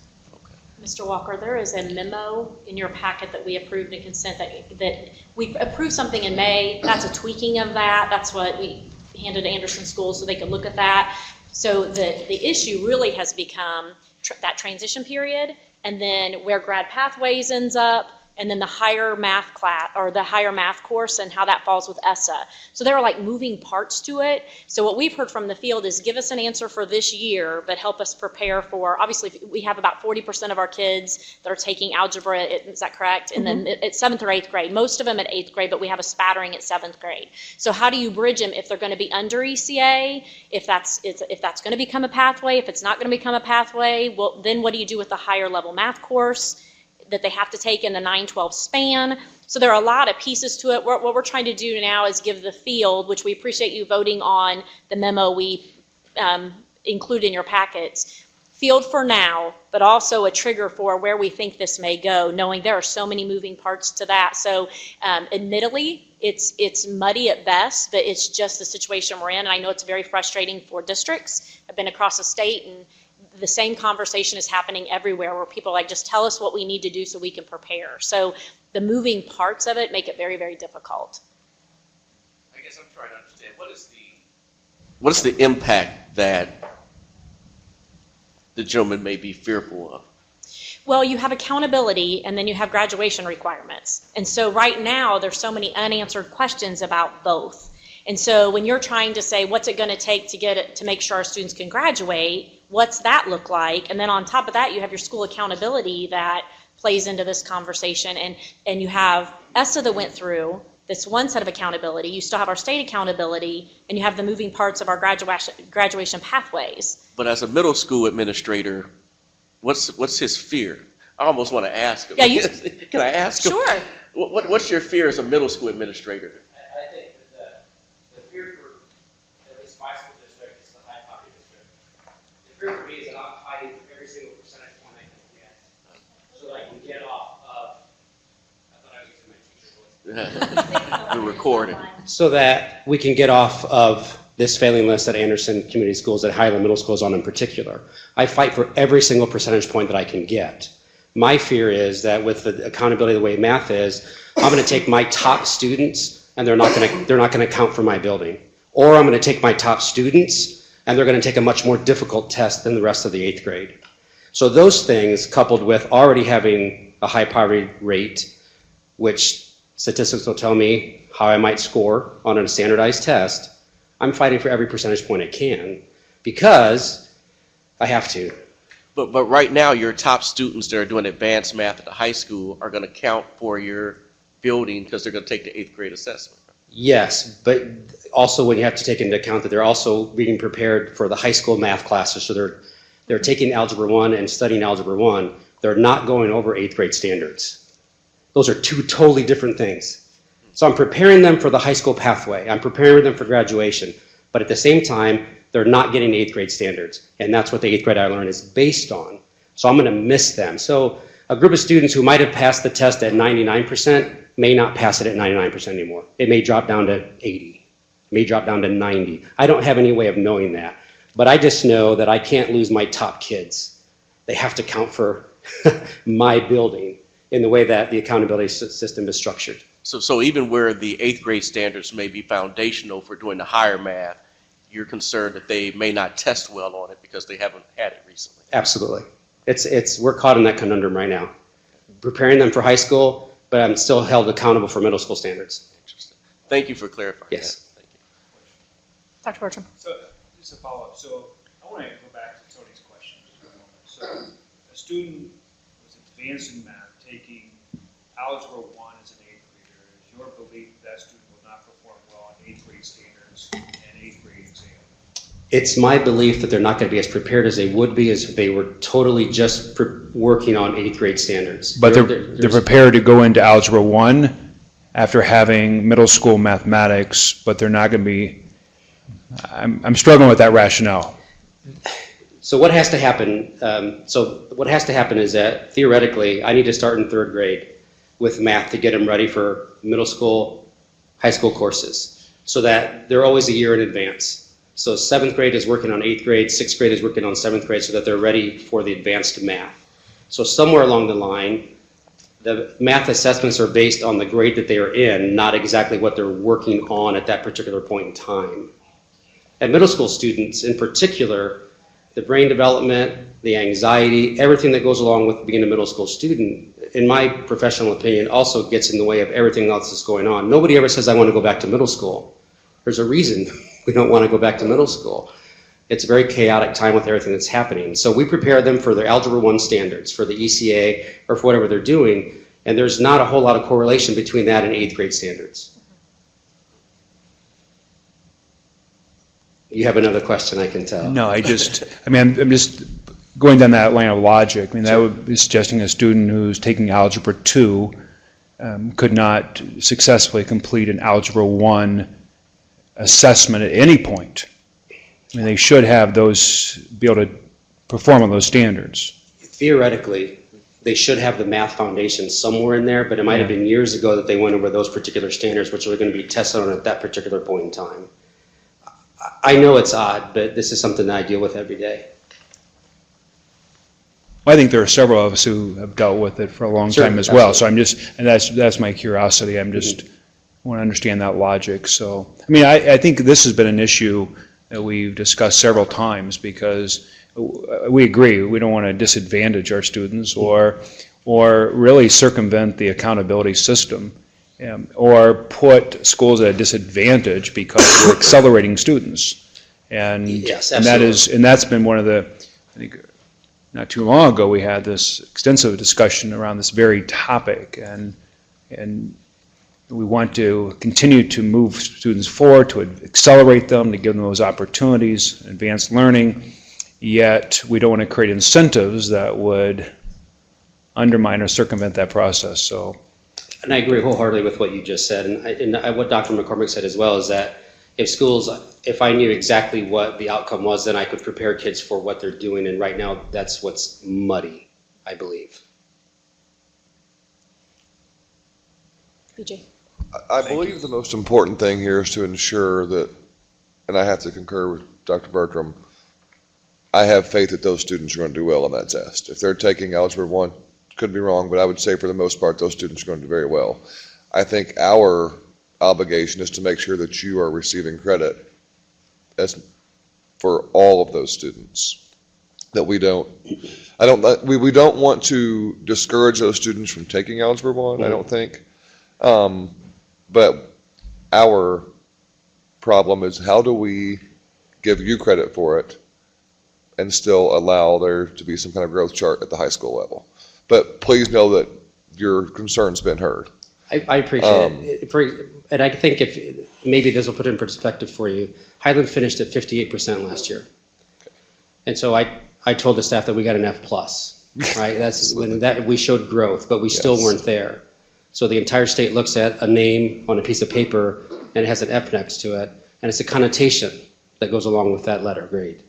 Mr. Walker, there is a memo in your packet that we approved in consent that we approved something in May. That's a tweaking of that. That's what we handed to Anderson Schools so they could look at that. So the issue really has become that transition period, and then where grad pathways ends up, and then the higher math class or the higher math course and how that falls with ESSA. So there are like moving parts to it. So what we've heard from the field is give us an answer for this year, but help us prepare for, obviously we have about 40% of our kids that are taking algebra, is that correct? And then at 7th or 8th grade, most of them at 8th grade, but we have a spattering at 7th grade. So how do you bridge them if they're going to be under ECA, if that's going to become a pathway, if it's not going to become a pathway, well, then what do you do with the higher level math course that they have to take in the 9-12 span? So there are a lot of pieces to it. What we're trying to do now is give the field, which we appreciate you voting on the memo we include in your packets, field for now, but also a trigger for where we think this may go, knowing there are so many moving parts to that. So admittedly, it's muddy at best, but it's just the situation we're in. And I know it's very frustrating for districts. I've been across the state, and the same conversation is happening everywhere where people are like, just tell us what we need to do so we can prepare. So the moving parts of it make it very, very difficult. I guess I'm trying to understand, what is the impact that the gentleman may be fearful of? Well, you have accountability, and then you have graduation requirements. And so right now, there's so many unanswered questions about both. And so when you're trying to say, what's it going to take to get it to make sure our students can graduate, what's that look like? And then on top of that, you have your school accountability that plays into this conversation. And you have ESSA that went through this one set of accountability. You still have our state accountability, and you have the moving parts of our graduation pathways. But as a middle school administrator, what's his fear? I almost want to ask him. Yeah, can I ask him? Sure. What's your fear as a middle school administrator? I think that the fear for, at least my school district, is the high poverty district. The fear for me is that I'm fighting for every single percentage point I can get. So that I can get off of, I thought I was using my teacher voice. We're recording. So that we can get off of this failing list at Anderson Community Schools, that Highland Middle School is on in particular. I fight for every single percentage point that I can get. My fear is that with the accountability the way math is, I'm going to take my top students and they're not going to count for my building. Or I'm going to take my top students and they're going to take a much more difficult test than the rest of the 8th grade. So those things, coupled with already having a high poverty rate, which statistics will tell me how I might score on a standardized test, I'm fighting for every percentage point I can because I have to. But right now, your top students that are doing advanced math at the high school are going to count for your building because they're going to take the 8th grade assessment. Yes, but also when you have to take into account that they're also being prepared for the high school math classes, so they're taking Algebra 1 and studying Algebra 1. They're not going over 8th grade standards. Those are two totally different things. So I'm preparing them for the high school pathway. I'm preparing them for graduation. But at the same time, they're not getting 8th grade standards. And that's what the 8th grade I Learn is based on. So I'm going to miss them. So a group of students who might have passed the test at 99% may not pass it at 99% anymore. It may drop down to 80. It may drop down to 90. I don't have any way of knowing that. But I just know that I can't lose my top kids. They have to count for my building in the way that the accountability system is structured. So even where the 8th grade standards may be foundational for doing the higher math, you're concerned that they may not test well on it because they haven't had it recently. Absolutely. We're caught in that conundrum right now. Preparing them for high school, but I'm still held accountable for middle school standards. Interesting. Thank you for clarifying Yes. that. Thank you. Dr. Bertram. So, just a follow-up. So, I want to go back to Tony's question just for a moment. So, a student was advanced in math, taking Algebra 1 as an 8th grader. Is your belief that student will not perform well on 8th grade standards and 8th grade exam? It's my belief that they're not going to be as prepared as they would be as if they were totally just working on 8th grade standards. But they're prepared to go into Algebra 1 after having middle school mathematics, but they're not going to be, I'm struggling with that rationale. So what has to happen? Is that theoretically, I need to start in 3rd grade with math to get them ready for middle school, high school courses, so that they're always a year in advance. So 7th grade is working on 8th grade, 6th grade is working on 7th grade, so that they're ready for the advanced math. So somewhere along the line, the math assessments are based on the grade that they are in, not exactly what they're working on at that particular point in time. And middle school students in particular, the brain development, the anxiety, everything that goes along with being a middle school student, in my professional opinion, also gets in the way of everything else that's going on. Nobody ever says, I want to go back to middle school. There's a reason we don't want to go back to middle school. It's a very chaotic time with everything that's happening. So we prepare them for their Algebra 1 standards, for the ECA, or for whatever they're doing, and there's not a whole lot of correlation between that and 8th grade standards. You have another question, I can tell. No, I'm just going down that line of logic. I mean, that would be suggesting a student who's taking Algebra 2 could not successfully complete an Algebra 1 assessment at any point. I mean, they should have those, be able to perform on those standards. Theoretically, they should have the math foundation somewhere in there, but it might have been years ago that they went over those particular standards, which are going to be tested on at that particular point in time. I know it's odd, but this is something that I deal with every day. I think there are several of us who have dealt with it for a long time as well. So I'm just, and that's my curiosity. I'm just want to understand that logic. So, I mean, I think this has been an issue that we've discussed several times because we agree we don't want to disadvantage our students or really circumvent the accountability system. Or put schools at a disadvantage because we're accelerating students, and yes, and that's been one of the, I think not too long ago we had this extensive discussion around this very topic, and we want to continue to move students forward, to accelerate them, to give them those opportunities, advanced learning. Yet we don't want to create incentives that would undermine or circumvent that process. So. And I agree wholeheartedly with what you just said, and what Dr. McCormick said as well is that if I knew exactly what the outcome was, then I could prepare kids for what they're doing, and right now that's what's muddy, I believe. BJ. I believe the most important thing here is to ensure that, and I have to concur with Dr. Bertram, I have faith that those students are going to do well on that test. If they're taking Algebra 1, could be wrong, but I would say for the most part, those students are going to do very well. I think our obligation is to make sure that you are receiving credit for all of those students. That we don't want to discourage those students from taking Algebra 1, I don't think. But our problem is how do we give you credit for it and still allow there to be some kind of growth chart at the high school level. But please know that your concern's been heard. I appreciate it. And I think if maybe this will put it in perspective for you, Highland finished at 58% last year. And so I told the staff that we got an F+, right? That's when we showed growth, but we still weren't there. So the entire state looks at a name on a piece of paper and it has an F next to it, and it's a connotation that goes along with that letter grade.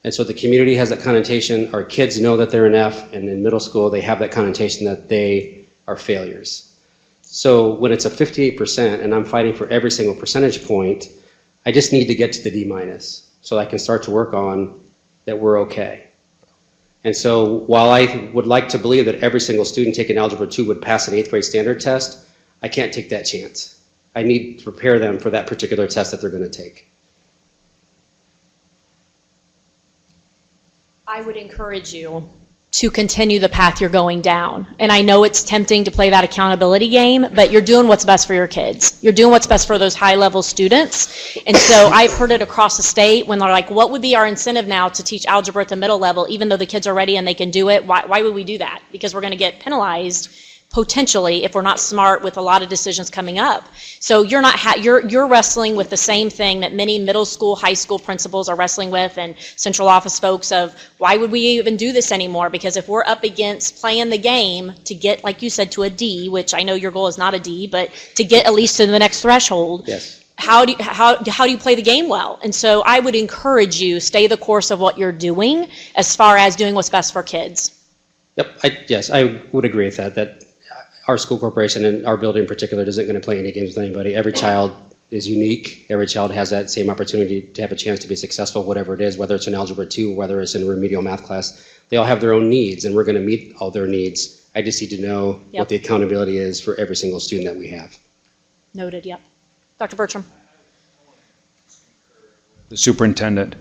And so the community has that connotation, our kids know that they're an F, and in middle school they have that connotation that they are failures. So when it's a 58% and I'm fighting for every single percentage point, I just need to get to the D- so I can start to work on that we're okay. And so while I would like to believe that every single student taking Algebra 2 would pass an 8th grade standard test, I can't take that chance. I need to prepare them for that particular test that they're going to take. I would encourage you to continue the path you're going down. And I know it's tempting to play that accountability game, but you're doing what's best for your kids. You're doing what's best for those high-level students. And so I've heard it across the state when they're like, what would be our incentive now to teach algebra at the middle level, even though the kids are ready and they can do it? Why would we do that? Because we're going to get penalized potentially if we're not smart with a lot of decisions coming up. So you're not you're wrestling with the same thing that many middle school, high school principals are wrestling with, and central office folks of why would we even do this anymore? Because if we're up against playing the game to get, like you said, to a D, which I know your goal is not a D, but to get at least to the next threshold. Yes. How do you play the game well? And so I would encourage you, stay the course of what you're doing as far as doing what's best for kids. Yep. Yes, I would agree with that our school corporation and our building in particular isn't going to play any games with anybody. Every child is unique. Every child has that same opportunity to have a chance to be successful, whatever it is, whether it's in Algebra 2, whether it's in a remedial math class. They all have their own needs, and we're going to meet all their needs. I just need to know what the accountability is for every single student that we have. Noted, yep. Dr. Bertram. I want to concur the superintendent,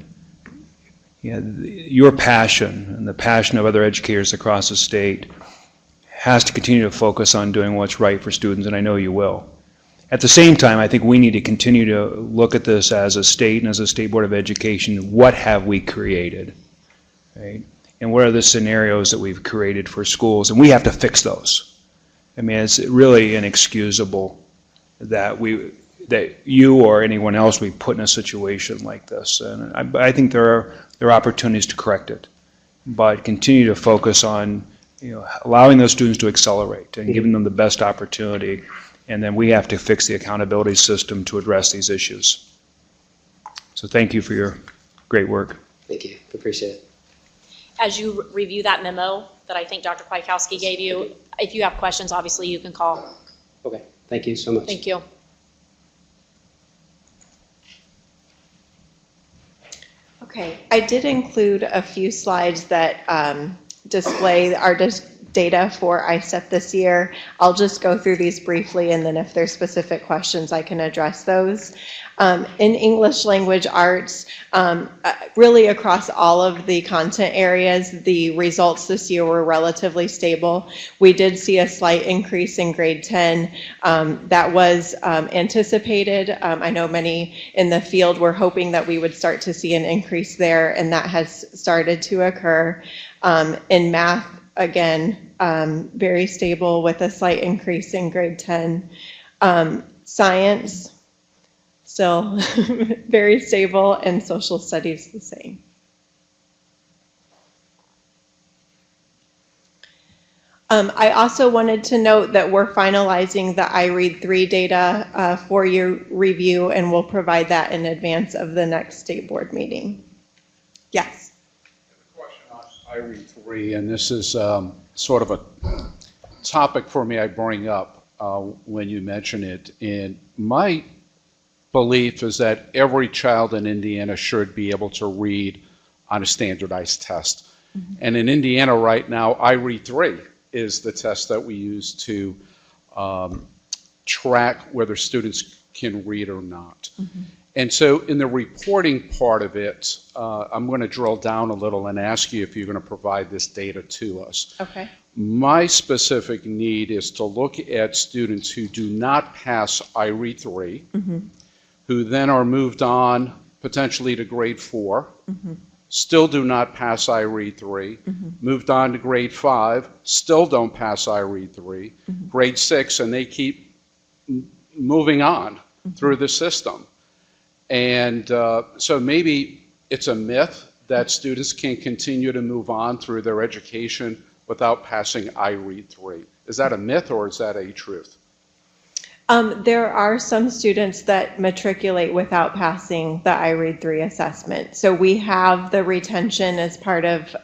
your passion and the passion of other educators across the state has to continue to focus on doing what's right for students, and I know you will. At the same time, I think we need to continue to look at this as a state and as a State Board of Education. What have we created, right? And what are the scenarios that we've created for schools? And we have to fix those. I mean, it's really inexcusable that you or anyone else we put in a situation like this. And I think there are opportunities to correct it, but continue to focus on allowing those students to accelerate and giving them the best opportunity. And then we have to fix the accountability system to address these issues. So thank you for your great work. Thank you. Appreciate it. As you review that memo that I think Dr. Kwiatkowski gave you, if you have questions, obviously you can call. Okay. Thank you so much. Thank you. Okay, I did include a few slides that display our data for ISTEP this year. I'll just go through these briefly, and then if there's specific questions, I can address those. In English language arts, really across all of the content areas, the results this year were relatively stable. We did see a slight increase in grade 10. That was anticipated. I know many in the field were hoping that we would start to see an increase there, and that has started to occur. In math, again, very stable with a slight increase in grade 10. Science, still very stable, and social studies the same. I also wanted to note that we're finalizing the iRead3 data for your review, and we'll provide that in advance of the next state board meeting. Yes? The question on iRead3, and this is sort of a topic for me I bring up when you mention it. And my belief is that every child in Indiana should be able to read on a standardized test. Mm-hmm. And in Indiana right now, iRead3 is the test that we use to track whether students can read or not. Mm-hmm. And so in the reporting part of it, I'm going to drill down a little and ask you if you're going to provide this data to us. Okay. My specific need is to look at students who do not pass iRead3, mm-hmm. who then are moved on potentially to grade 4, mm-hmm. still do not pass iRead3, mm-hmm. moved on to grade 5, still don't pass iRead3, mm-hmm. grade 6, and they keep moving on mm-hmm. through the system. And so maybe it's a myth that students can continue to move on through their education without passing iRead3. Is that a myth or is that a truth? There are some students that matriculate without passing the iRead3 assessment. So we have the retention as part of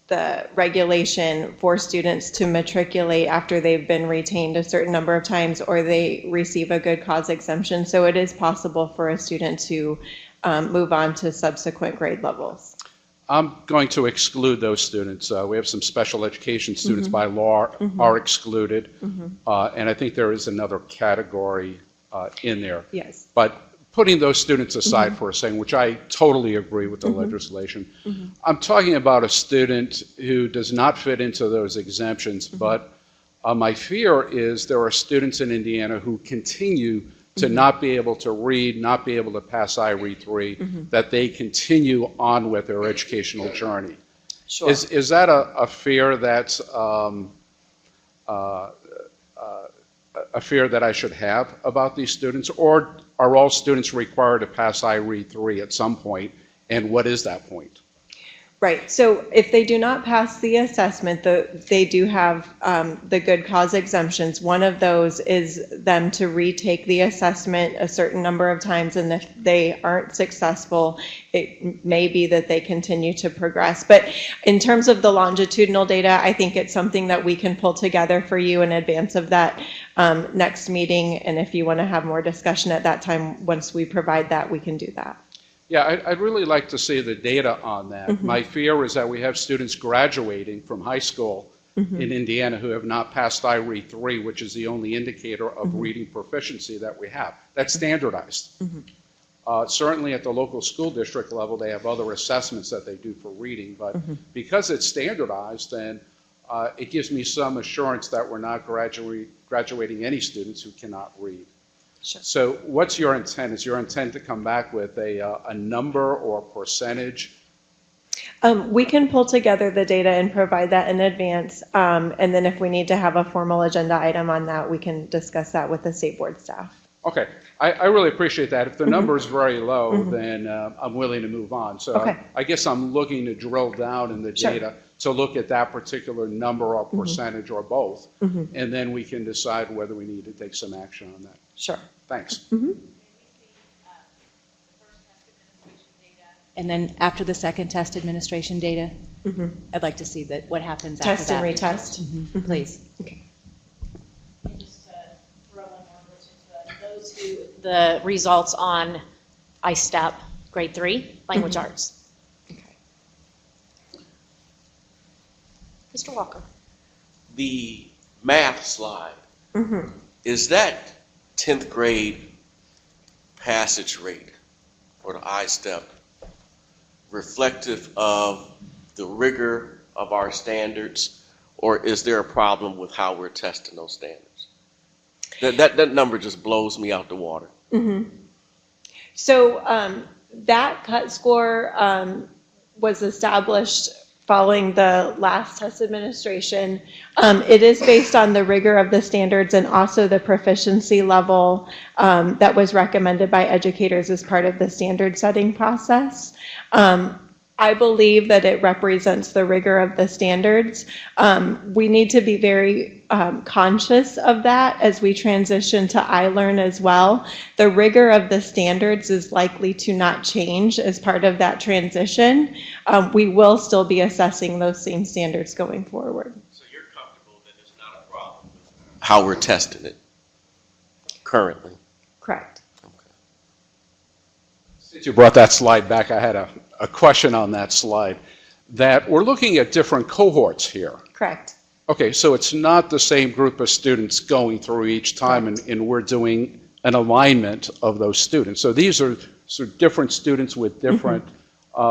the regulation for students to matriculate after they've been retained a certain number of times or they receive a good cause exemption. So it is possible for a student to move on to subsequent grade levels. I'm going to exclude those students. We have some special education students mm-hmm. by law mm-hmm. are excluded, mm-hmm. And I think there is another category in there. Yes. But putting those students aside mm-hmm. for a second, which I totally agree with the mm-hmm. legislation, mm-hmm. I'm talking about a student who does not fit into those exemptions, mm-hmm. but my fear is there are students in Indiana who continue to mm-hmm. not be able to read, not be able to pass iRead3, mm-hmm. that they continue on with their educational journey. Sure. Is that a fear that's a fear that I should have about these students, or are all students required to pass iRead3 at some point, and what is that point? Right. So if they do not pass the assessment, they do have the good cause exemptions. One of those is them to retake the assessment a certain number of times, and if they aren't successful, it may be that they continue to progress. But in terms of the longitudinal data, I think it's something that we can pull together for you in advance of that next meeting. And if you want to have more discussion at that time, once we provide that, we can do that. Yeah, I'd really like to see the data on that. Mm-hmm. My fear is that we have students graduating from high school mm-hmm. in Indiana who have not passed iRead3, which is the only indicator of mm-hmm. reading proficiency that we have. That's standardized. Mm-hmm. Certainly at the local school district level, they have other assessments that they do for reading, but because it's standardized, then it gives me some assurance that we're not graduating any students who cannot read. Sure. So what's your intent? Is your intent to come back with a number or percentage? We can pull together the data and provide that in advance, and then if we need to have a formal agenda item on that, we can discuss that with the state board staff. Okay, I really appreciate that. If the number is very low, then I'm willing to move on. So Okay. I guess I'm looking to drill down in the Sure. data to look at that particular number or percentage or both, and then we can decide whether we need to take some action on that. Sure. Thanks. And then after the second test administration data, I'd like to see that what happens after that. Test and retest. Please. Okay. Just throw one more person to those who, the results on ISTEP grade 3, language arts. Okay. Mr. Walker. The math slide, is that 10th grade passage rate for the ISTEP reflective of the rigor of our standards, or is there a problem with how we're testing those standards? That number just blows me out the water. So that cut score was established following the last test administration. It is based on the rigor of the standards and also the proficiency level that was recommended by educators as part of the standard setting process. I believe that it represents the rigor of the standards. We need to be very conscious of that as we transition to iLearn as well. The rigor of the standards is likely to not change as part of that transition. We will still be assessing those same standards going forward. So you're comfortable that it's not a problem with how we're testing it currently? Correct. Since you brought that slide back, I had a question on that slide, that we're looking at different cohorts here. Correct. Okay, so it's not the same group of students going through each time, and we're doing an alignment of those students. So these are sort of different students with different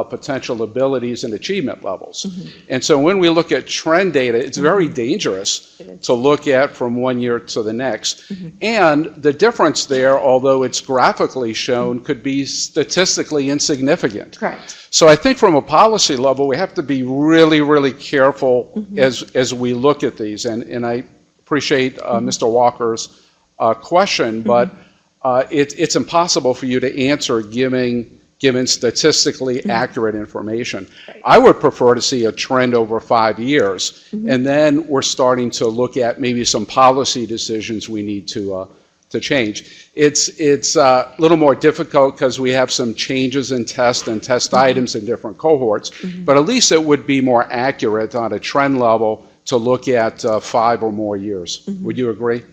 potential abilities and achievement levels. And so when we look at trend data, it's very dangerous to look at from one year to the next. And the difference there, although it's graphically shown, could be statistically insignificant. Correct. So I think from a policy level, we have to be really, really careful as we look at these. And I appreciate Mr. Walker's question, but it's impossible for you to answer given statistically accurate information. Right. I would prefer to see a trend over 5 years, and then we're starting to look at maybe some policy decisions we need to change. It's a little more difficult because we have some changes in test and test items in different cohorts, but at least it would be more accurate on a trend level to look at 5 or more years. Would you agree?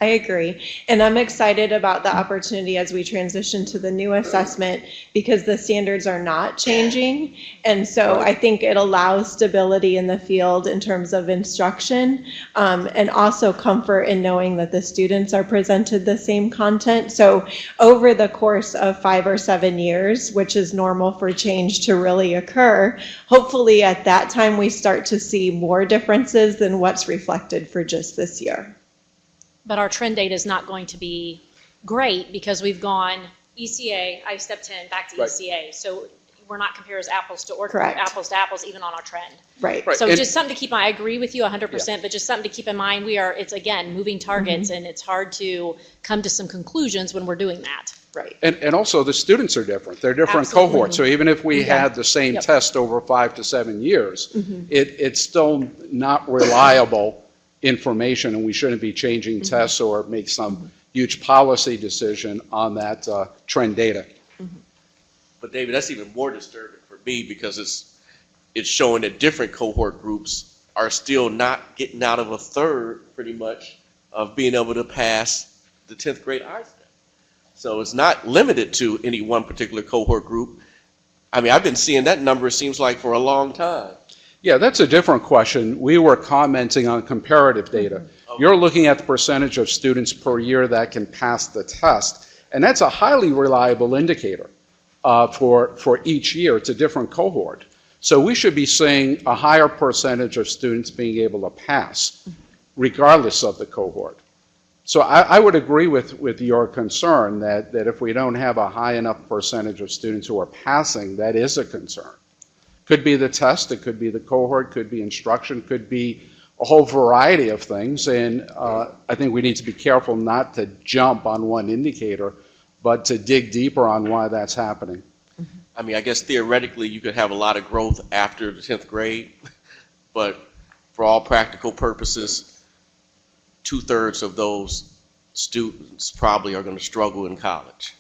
I agree. And I'm excited about the opportunity as we transition to the new assessment because the standards are not changing. And so I think it allows stability in the field in terms of instruction and also comfort in knowing that the students are presented the same content. So over the course of 5 or 7 years, which is normal for change to really occur, hopefully at that time we start to see more differences than what's reflected for just this year. But our trend data is not going to be great because we've gone ECA, ISTEP 10, back to ECA. So we're not comparing apples to apples even on our trend. Right. So just something to keep in mind. I agree with you 100%, but just something to keep in mind. It's again, moving targets, and it's hard to come to some conclusions when we're doing that. Right. And also the students are different. They're different cohorts. So even if we had the same test over 5 to 7 years, it's still not reliable information, and we shouldn't be changing tests or make some huge policy decision on that trend data. But David, that's even more disturbing for me because it's showing that different cohort groups are still not getting out of a third, pretty much, of being able to pass the 10th grade ISTEP. So it's not limited to any one particular cohort group. I mean, I've been seeing that number, it seems like, for a long time. Yeah, that's a different question. We were commenting on comparative data. You're looking at the percentage of students per year that can pass the test. And that's a highly reliable indicator for each year. It's a different cohort. So we should be seeing a higher percentage of students being able to pass, regardless of the cohort. So I would agree with your concern that if we don't have a high enough percentage of students who are passing, that is a concern. Could be the test, it could be the cohort, could be instruction, could be a whole variety of things. And I think we need to be careful not to jump on one indicator, but to dig deeper on why that's happening. I mean, I guess theoretically you could have a lot of growth after the 10th grade, but for all practical purposes, 2/3 of those students probably are going to struggle in college.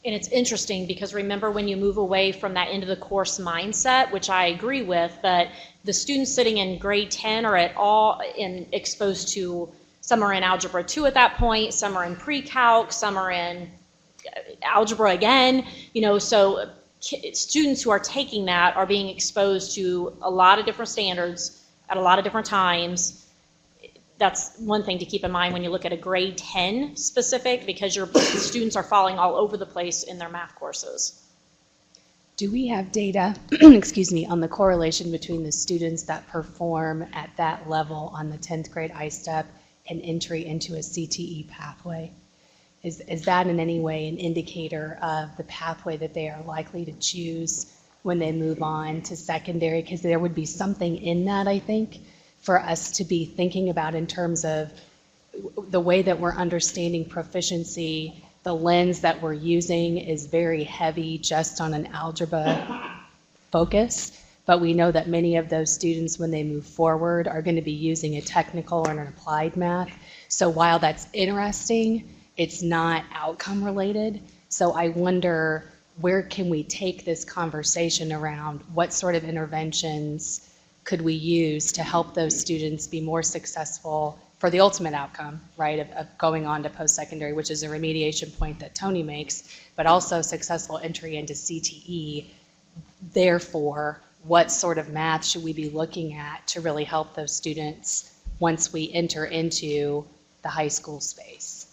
And it's interesting because remember when you move away from that end of the course mindset, which I agree with, but the students sitting in grade 10 are at all exposed to, some are in Algebra 2 at that point, some are in pre-calc, some are in algebra again, so students who are taking that are being exposed to a lot of different standards at a lot of different times. That's one thing to keep in mind when you look at a grade 10 specific, because your students are falling all over the place in their math courses. Do we have data, excuse me, on the correlation between the students that perform at that level on the 10th grade I-STEP and entry into a CTE pathway? Is that in any way an indicator of the pathway that they are likely to choose when they move on to secondary? Because there would be something in that, I think, for us to be thinking about in terms of the way that we're understanding proficiency. The lens that we're using is very heavy just on an algebra focus, but we know that many of those students, when they move forward, are going to be using a technical or an applied math. So while that's interesting, it's not outcome related. So I wonder, where can we take this conversation around what sort of interventions could we use to help those students be more successful for the ultimate outcome, right, of going on to post-secondary, which is a remediation point that Tony makes, but also successful entry into CTE. Therefore, what sort of math should we be looking at to really help those students once we enter into the high school space?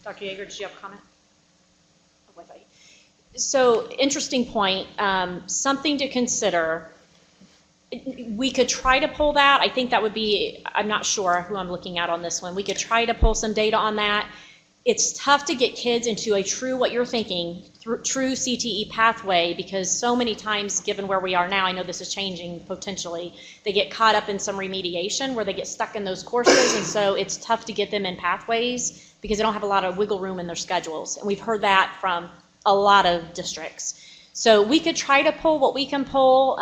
Dr. Yeager, did you have a comment? Oh, I thought you... So, interesting point. Something to consider. We could try to pull that. I think that would be, I'm not sure who I'm looking at on this one. We could try to pull some data on that. It's tough to get kids into a true, what you're thinking, true CTE pathway, because so many times, given where we are now, I know this is changing potentially, they get caught up in some remediation where they get stuck in those courses, and so it's tough to get them in pathways because they don't have a lot of wiggle room in their schedules. And we've heard that from a lot of districts. So we could try to pull what we can pull.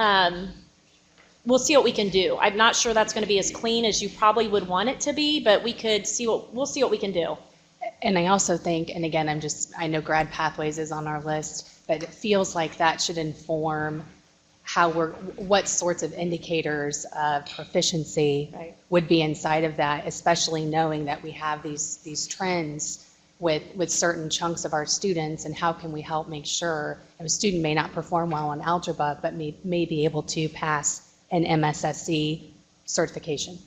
We'll see what we can do. I'm not sure that's going to be as clean as you probably would want it to be, but we'll see what we can do. And I also think, and again, I know grad pathways is on our list, but it feels like that should inform what sorts of indicators of proficiency would be inside of that, especially knowing that we have these trends with certain chunks of our students, and how can we help make sure a student may not perform well on algebra, but may be able to pass an MSSC certification.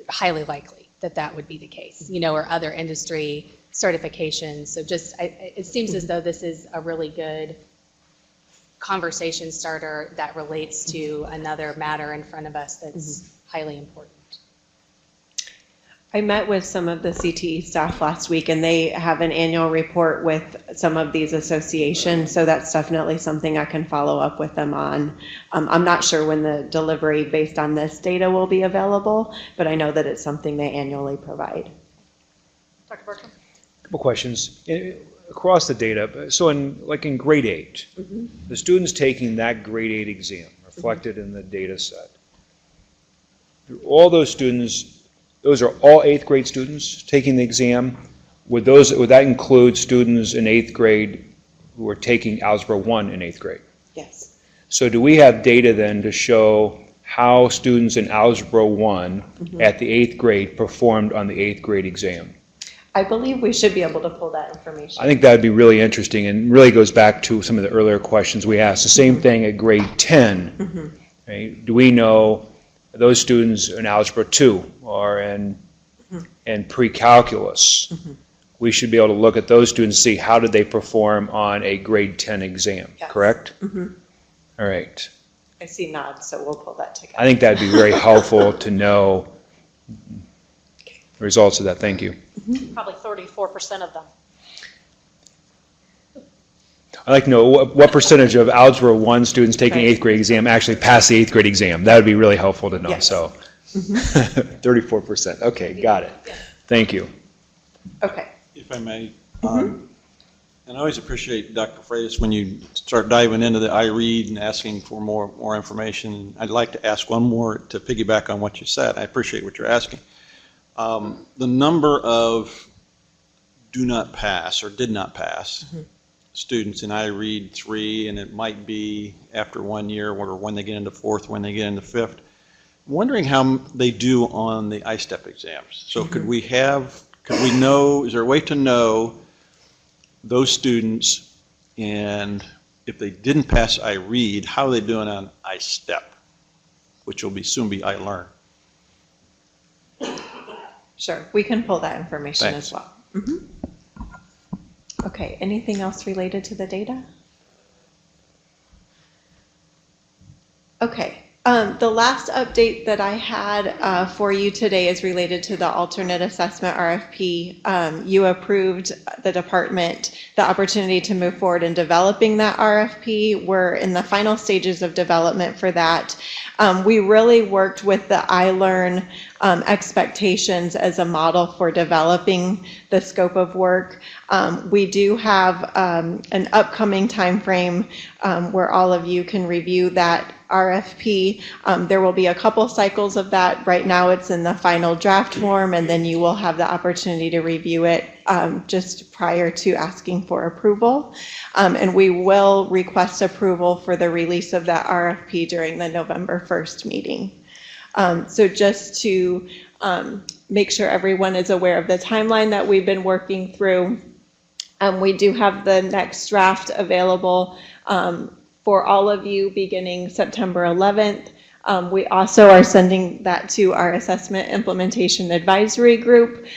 Highly likely that would be the case, or other industry certifications. So it seems as though this is a really good conversation starter that relates to another matter in front of us that's highly important. I met with some of the CTE staff last week, and they have an annual report with some of these associations, so that's definitely something I can follow up with them on. I'm not sure when the delivery based on this data will be available, but I know that it's something they annually provide. Dr. Bertram? A couple questions. Across the data, so in grade 8, the students taking that grade 8 exam reflected in the data set, all those students, those are all 8th grade students taking the exam. Would that include students in 8th grade who are taking Algebra 1 in 8th grade? Yes. So do we have data then to show how students in Algebra 1 at the 8th grade performed on the 8th grade exam? I believe we should be able to pull that information. I think that would be really interesting, and really goes back to some of the earlier questions we asked. The same thing at grade 10. Right? Do we know those students in Algebra 2 or in and pre-calculus, we should be able to look at those students and see how did they perform on a grade 10 exam, Yes. correct? Mm-hmm. All right. I see nods, so we'll pull that together. I think that'd be very helpful to know the results of that. Thank you. Probably 34% of them. I'd like to know what percentage of Algebra 1 students taking the 8th grade exam actually pass the 8th grade exam. That would be really helpful to know. Yes. So 34%. Okay, got it. Thank you. Okay. If I may, and I always appreciate, Dr. Freitas, when you start diving into the iRead and asking for more information. I'd like to ask one more to piggyback on what you said. I appreciate what you're asking. The number of do not pass or did not pass students in iRead 3, and it might be after 1 year or when they get into 4th, when they get into 5th. I'm wondering how they do on the ISTEP exams. So could we know, is there a way to know those students, and if they didn't pass iRead, how are they doing on iStep, which will soon be iLearn? Sure, we can pull that information Thanks. as well. Okay, anything else related to the data? Okay, the last update that I had for you today is related to the alternate assessment RFP. You approved the department the opportunity to move forward in developing that RFP. We're in the final stages of development for that. We really worked with the iLearn expectations as a model for developing the scope of work. We do have an upcoming timeframe where all of you can review that RFP. There will be a couple cycles of that. Right now it's in the final draft form, and then you will have the opportunity to review it just prior to asking for approval. And we will request approval for the release of that RFP during the November 1st meeting. So just to make sure everyone is aware of the timeline that we've been working through, we do have the next draft available for all of you beginning September 11th. We also are sending that to our Assessment Implementation Advisory Group,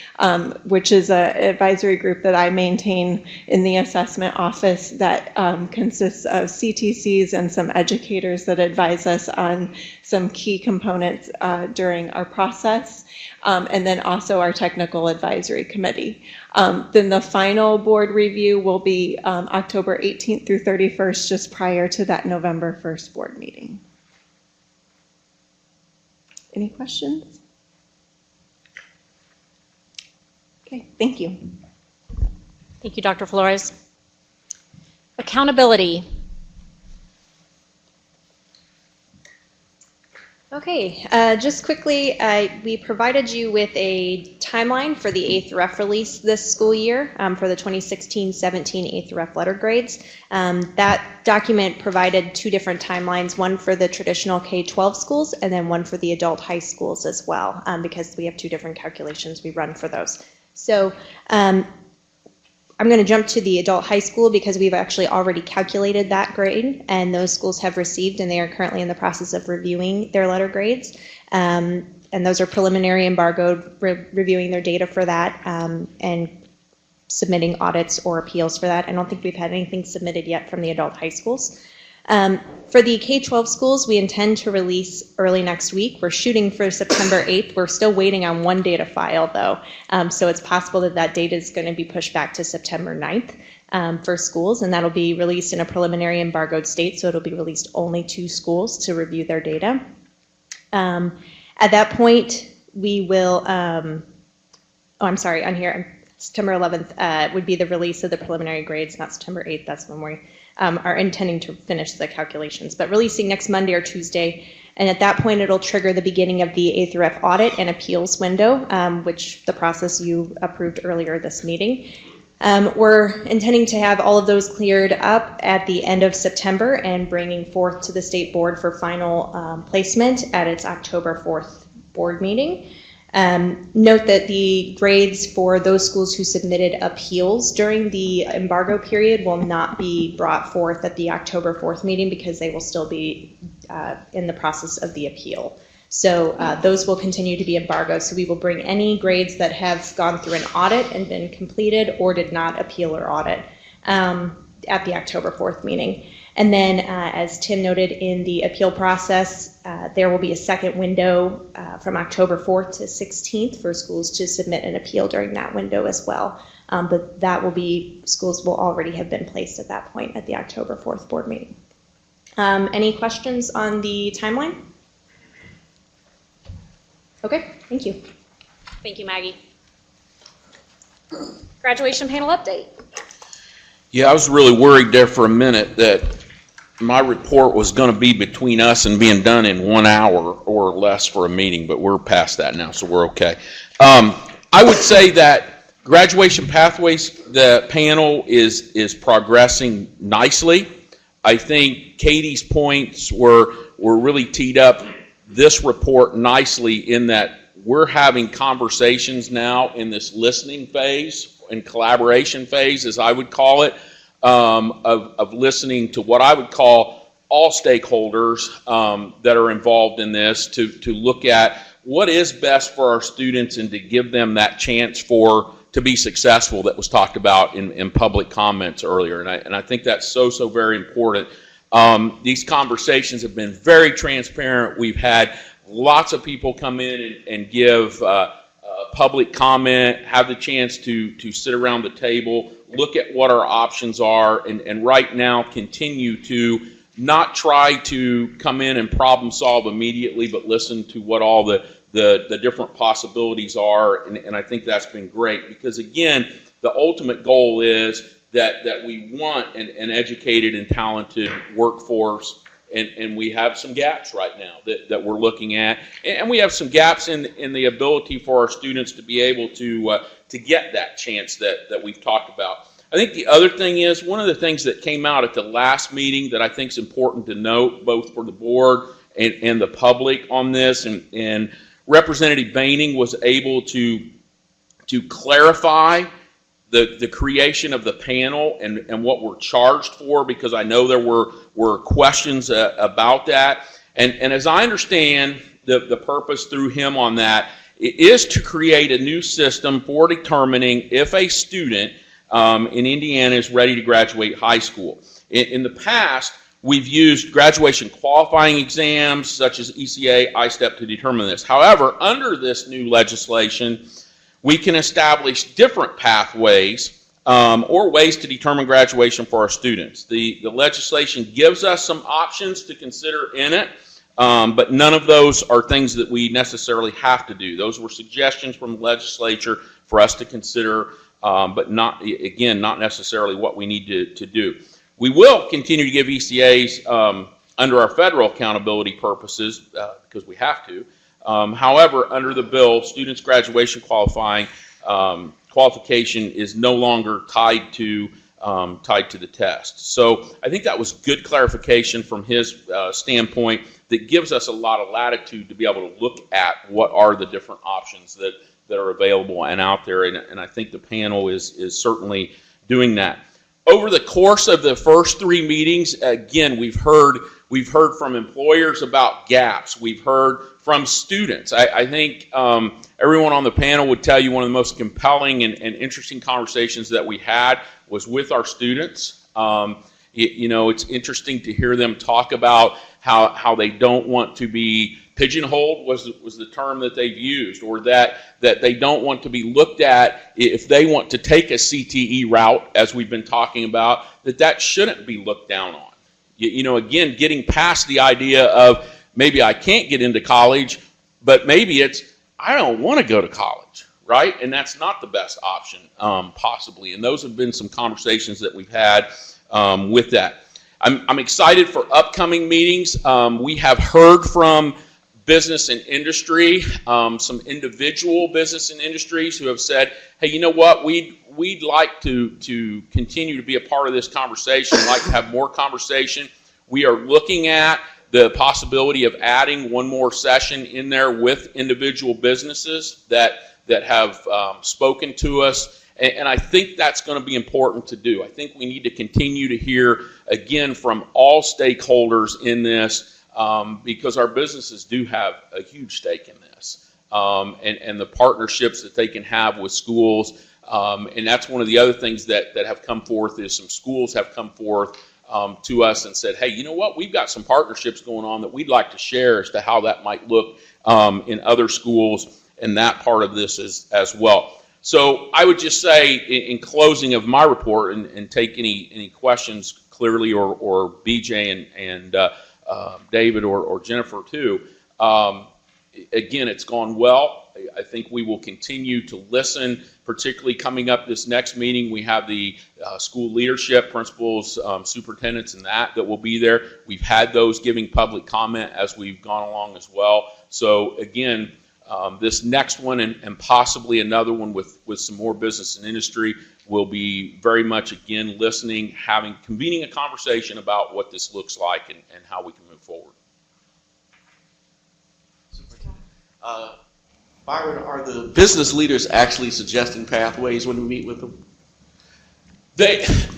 which is an advisory group that I maintain in the assessment office that consists of CTCs and some educators that advise us on some key components during our process, and then also our Technical Advisory Committee. Then the final board review will be October 18th through 31st, just prior to that November 1st board meeting. Any questions? Okay, thank you. Thank you, Dr. Flores. Accountability. Okay, just quickly, we provided you with a timeline for the 8th ref release this school year for the 2016-17 8th ref letter grades. That document provided two different timelines, one for the traditional K-12 schools and then one for the adult high schools as well, because we have two different calculations we run for those. So I'm going to jump to the adult high school because we've actually already calculated that grade, and those schools have received and they are currently in the process of reviewing their letter grades. And those are preliminary embargoed, reviewing their data for that and submitting audits or appeals for that. I don't think we've had anything submitted yet from the adult high schools. For the K-12 schools, we intend to release early next week. We're shooting for September 8th. We're still waiting on one data file, though. So it's possible that that data is going to be pushed back to September 9th for schools, and that'll be released in a preliminary embargoed state, so it'll be released only to schools to review their data. At that point, we will, on here, September 11th would be the release of the preliminary grades, not September 8th. That's when we are intending to finish the calculations, but releasing next Monday or Tuesday. And at that point, it'll trigger the beginning of the 8th ref audit and appeals window, which the process you approved earlier this meeting. We're intending to have all of those cleared up at the end of September and bringing forth to the state board for final placement at its October 4th board meeting. Note that the grades for those schools who submitted appeals during the embargo period will not be brought forth at the October 4th meeting because they will still be in the process of the appeal. So those will continue to be embargoed. So we will bring any grades that have gone through an audit and been completed or did not appeal or audit at the October 4th meeting. And then, as Tim noted, in the appeal process, there will be a second window from October 4th to 16th for schools to submit an appeal during that window as well. But that will be, schools will already have been placed at that point at the October 4th board meeting. Any questions on the timeline? Okay, thank you. Thank you, Maggie. Graduation panel update. Yeah, I was really worried there for a minute that my report was going to be between us and being done in 1 hour or less for a meeting, but we're past that now, so we're okay. I would say that graduation pathways, the panel is progressing nicely. I think Katie's points were really teed up this report nicely in that we're having conversations now in this listening phase and collaboration phase, as I would call it, of listening to what I would call all stakeholders that are involved in this to look at what is best for our students and to give them that chance to be successful that was talked about in public comments earlier. And I think that's so very important. These conversations have been very transparent. We've had lots of people come in and give public comment, have the chance to sit around the table, look at what our options are, and right now continue to not try to come in and problem solve immediately, but listen to what all the different possibilities are. And I think that's been great because, again, the ultimate goal is that we want an educated and talented workforce, and we have some gaps right now that we're looking at, and we have some gaps in the ability for our students to be able to get that chance that we've talked about. I think the other thing is, one of the things that came out at the last meeting that I think is important to note, both for the board and the public on this, and Representative Baining was able to clarify the creation of the panel and what we're charged for, because I know there were questions about that. And as I understand the purpose through him on that, it is to create a new system for determining if a student in Indiana is ready to graduate high school. In the past, we've used graduation qualifying exams such as ECA, ISTEP to determine this. However, under this new legislation, we can establish different pathways or ways to determine graduation for our students. The legislation gives us some options to consider in it, but none of those are things that we necessarily have to do. Those were suggestions from the legislature for us to consider, but not necessarily what we need to do. We will continue to give ECAs under our federal accountability purposes because we have to. However, under the bill, students' graduation qualification is no longer tied to the test. So I think that was good clarification from his standpoint that gives us a lot of latitude to be able to look at what are the different options that are available and out there, and I think the panel is certainly doing that. Over the course of the first 3 meetings, again, we've heard from employers about gaps. We've heard from students. I think everyone on the panel would tell you one of the most compelling and interesting conversations that we had was with our students. It's interesting to hear them talk about how they don't want to be pigeonholed was the term that they've used, or that they don't want to be looked at if they want to take a CTE route, as we've been talking about, that shouldn't be looked down on. Again, getting past the idea of maybe I can't get into college, but maybe it's I don't want to go to college, right? And that's not the best option, possibly. And those have been some conversations that we've had with that. I'm excited for upcoming meetings. We have heard from business and industry, some individual business and industries who have said, hey, you know what, we'd like to continue to be a part of this conversation, like to have more conversation. We are looking at the possibility of adding one more session in there with individual businesses that have spoken to us, and I think that's going to be important to do. I think we need to continue to hear, again, from all stakeholders in this, because our businesses do have a huge stake in this, and the partnerships that they can have with schools. And that's one of the other things that have come forth is some schools have come forth to us and said, hey, you know what, we've got some partnerships going on that we'd like to share as to how that might look in other schools and that part of this as well. So I would just say in closing of my report, and take any questions clearly, or BJ and David or Jennifer too, again, it's gone well. I think we will continue to listen, particularly coming up this next meeting. We have the school leadership, principals, superintendents, and that will be there. We've had those giving public comment as we've gone along as well. So again, this next one and possibly another one with some more business and industry will be very much, again, listening, convening a conversation about what this looks like and how we can move forward. Byron, are the business leaders actually suggesting pathways when we meet with them?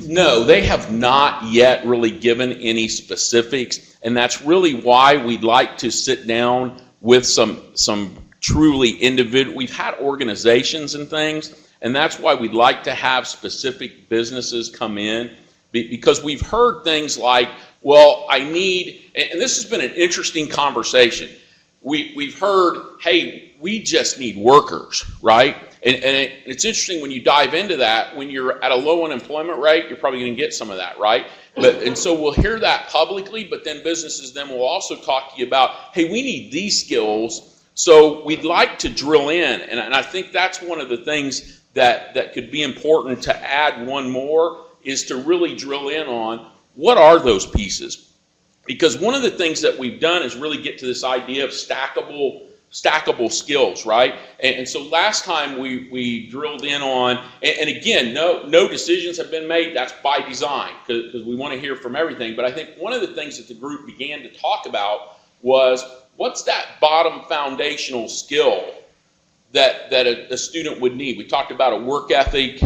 No, they have not yet really given any specifics, and that's really why we'd like to sit down with some truly individual. We've had organizations and things, and that's why we'd like to have specific businesses come in, because we've heard things like, well, I need, and this has been an interesting conversation. We've heard, hey, we just need workers, right? And it's interesting when you dive into that, when you're at a low unemployment rate, you're probably going to get some of that, right? And so we'll hear that publicly, but then businesses then will also talk to you about, hey, we need these skills, so we'd like to drill in. And I think that's one of the things that could be important to add one more, is to really drill in on what are those pieces. Because one of the things that we've done is really get to this idea of stackable skills, right? And so last time we drilled in on, and again, no decisions have been made. That's by design, because we want to hear from everything. But I think one of the things that the group began to talk about was, what's that bottom foundational skill that a student would need? We talked about a work ethic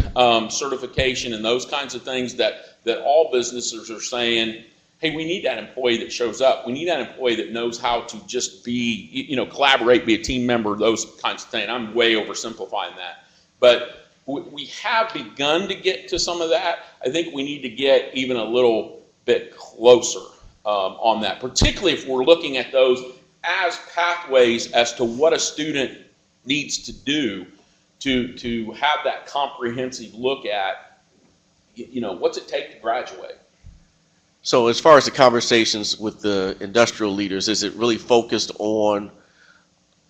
certification and those kinds of things that all businesses are saying, hey, we need that employee that shows up. We need that employee that knows how to just be, collaborate, be a team member, those kinds of things. I'm way oversimplifying that. But we have begun to get to some of that. I think we need to get even a little bit closer on that, particularly if we're looking at those as pathways as to what a student needs to do to have that comprehensive look at, what's it take to graduate. So as far as the conversations with the industrial leaders, is it really focused on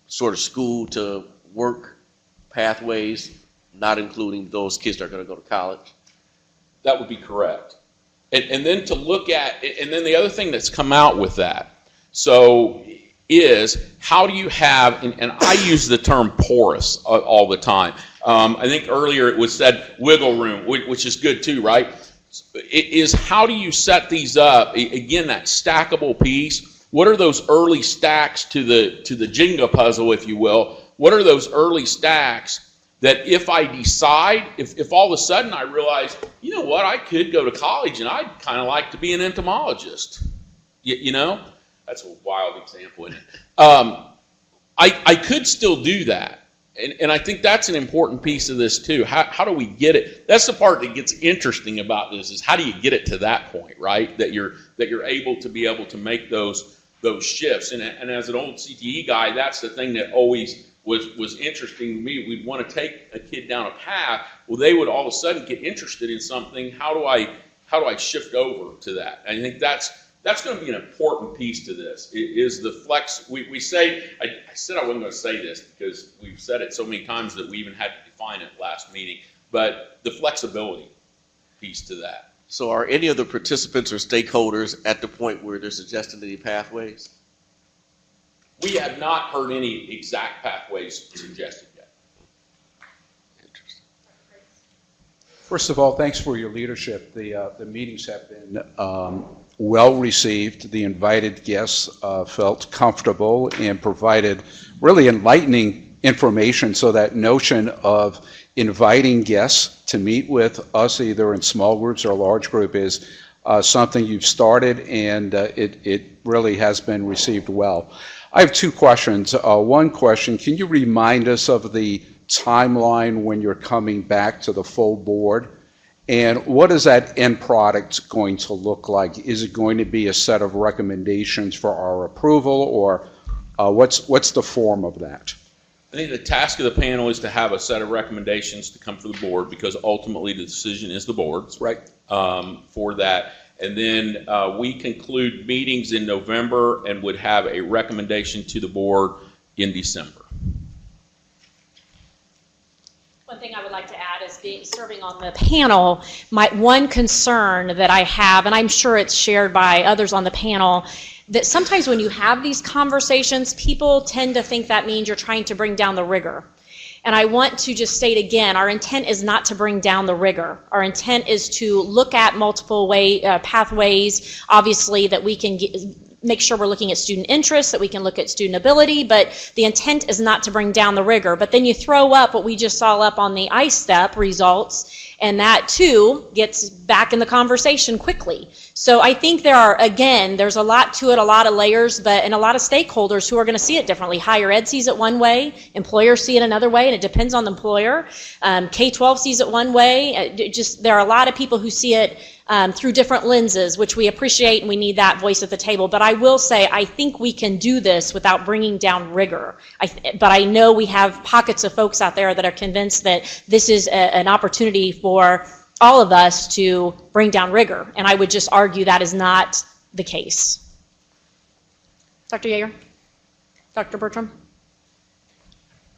sort of school to work pathways, not including those kids that are going to go to college? That would be correct. And then to look at, and then the other thing that's come out with that, so is how do you have, and I use the term porous all the time. I think earlier it was said wiggle room, which is good too, right? It is how do you set these up? Again, that stackable piece. What are those early stacks to the Jenga puzzle, if you will? What are those early stacks that if I decide, if all of a sudden I realize, you know what, I could go to college and I'd kind of like to be an entomologist. That's a wild example, isn't it? I could still do that. And I think that's an important piece of this too. How do we get it? That's the part that gets interesting about this, is how do you get it to that point, right? That you're able to make those shifts. And as an old CTE guy, that's the thing that always was interesting to me. We'd want to take a kid down a path. Well, they would all of a sudden get interested in something. How do I shift over to that? And I think that's going to be an important piece to this. It is the flex. We say, I said I wasn't going to say this because we've said it so many times that we even had to define it last meeting, but the flexibility piece to that. So are any of the participants or stakeholders at the point where they're suggesting any pathways? We have not heard any exact pathways suggested yet. Interesting. First of all, thanks for your leadership. The meetings have been well received. The invited guests felt comfortable and provided really enlightening information, so that notion of inviting guests to meet with us either in small groups or large group is something you've started, and it really has been received well. I have two questions. One question, can you remind us of the timeline when you're coming back to the full board? And what is that end product going to look like? Is it going to be a set of recommendations for our approval, or what's the form of that? I think the task of the panel is to have a set of recommendations to come for the board, because ultimately the decision is the board's. Right. For that. And then we conclude meetings in November and would have a recommendation to the board in December. One thing I would like to add is serving on the panel, my one concern that I have, and I'm sure it's shared by others on the panel, that sometimes when you have these conversations, people tend to think that means you're trying to bring down the rigor. And I want to just state again, our intent is not to bring down the rigor. Our intent is to look at multiple pathways, obviously, that we can make sure we're looking at student interests, that we can look at student ability, but the intent is not to bring down the rigor. But then you throw up what we just saw up on the I-STEP results, and that too gets back in the conversation quickly. So I think there's a lot to it, a lot of layers, and a lot of stakeholders who are going to see it differently. Higher ed sees it one way, employers see it another way, and it depends on the employer. K-12 sees it one way. There are a lot of people who see it through different lenses, which we appreciate, and we need that voice at the table. But I will say, I think we can do this without bringing down rigor. But I know we have pockets of folks out there that are convinced that this is an opportunity for all of us to bring down rigor, and I would just argue that is not the case. Dr. Yeager? Dr. Bertram?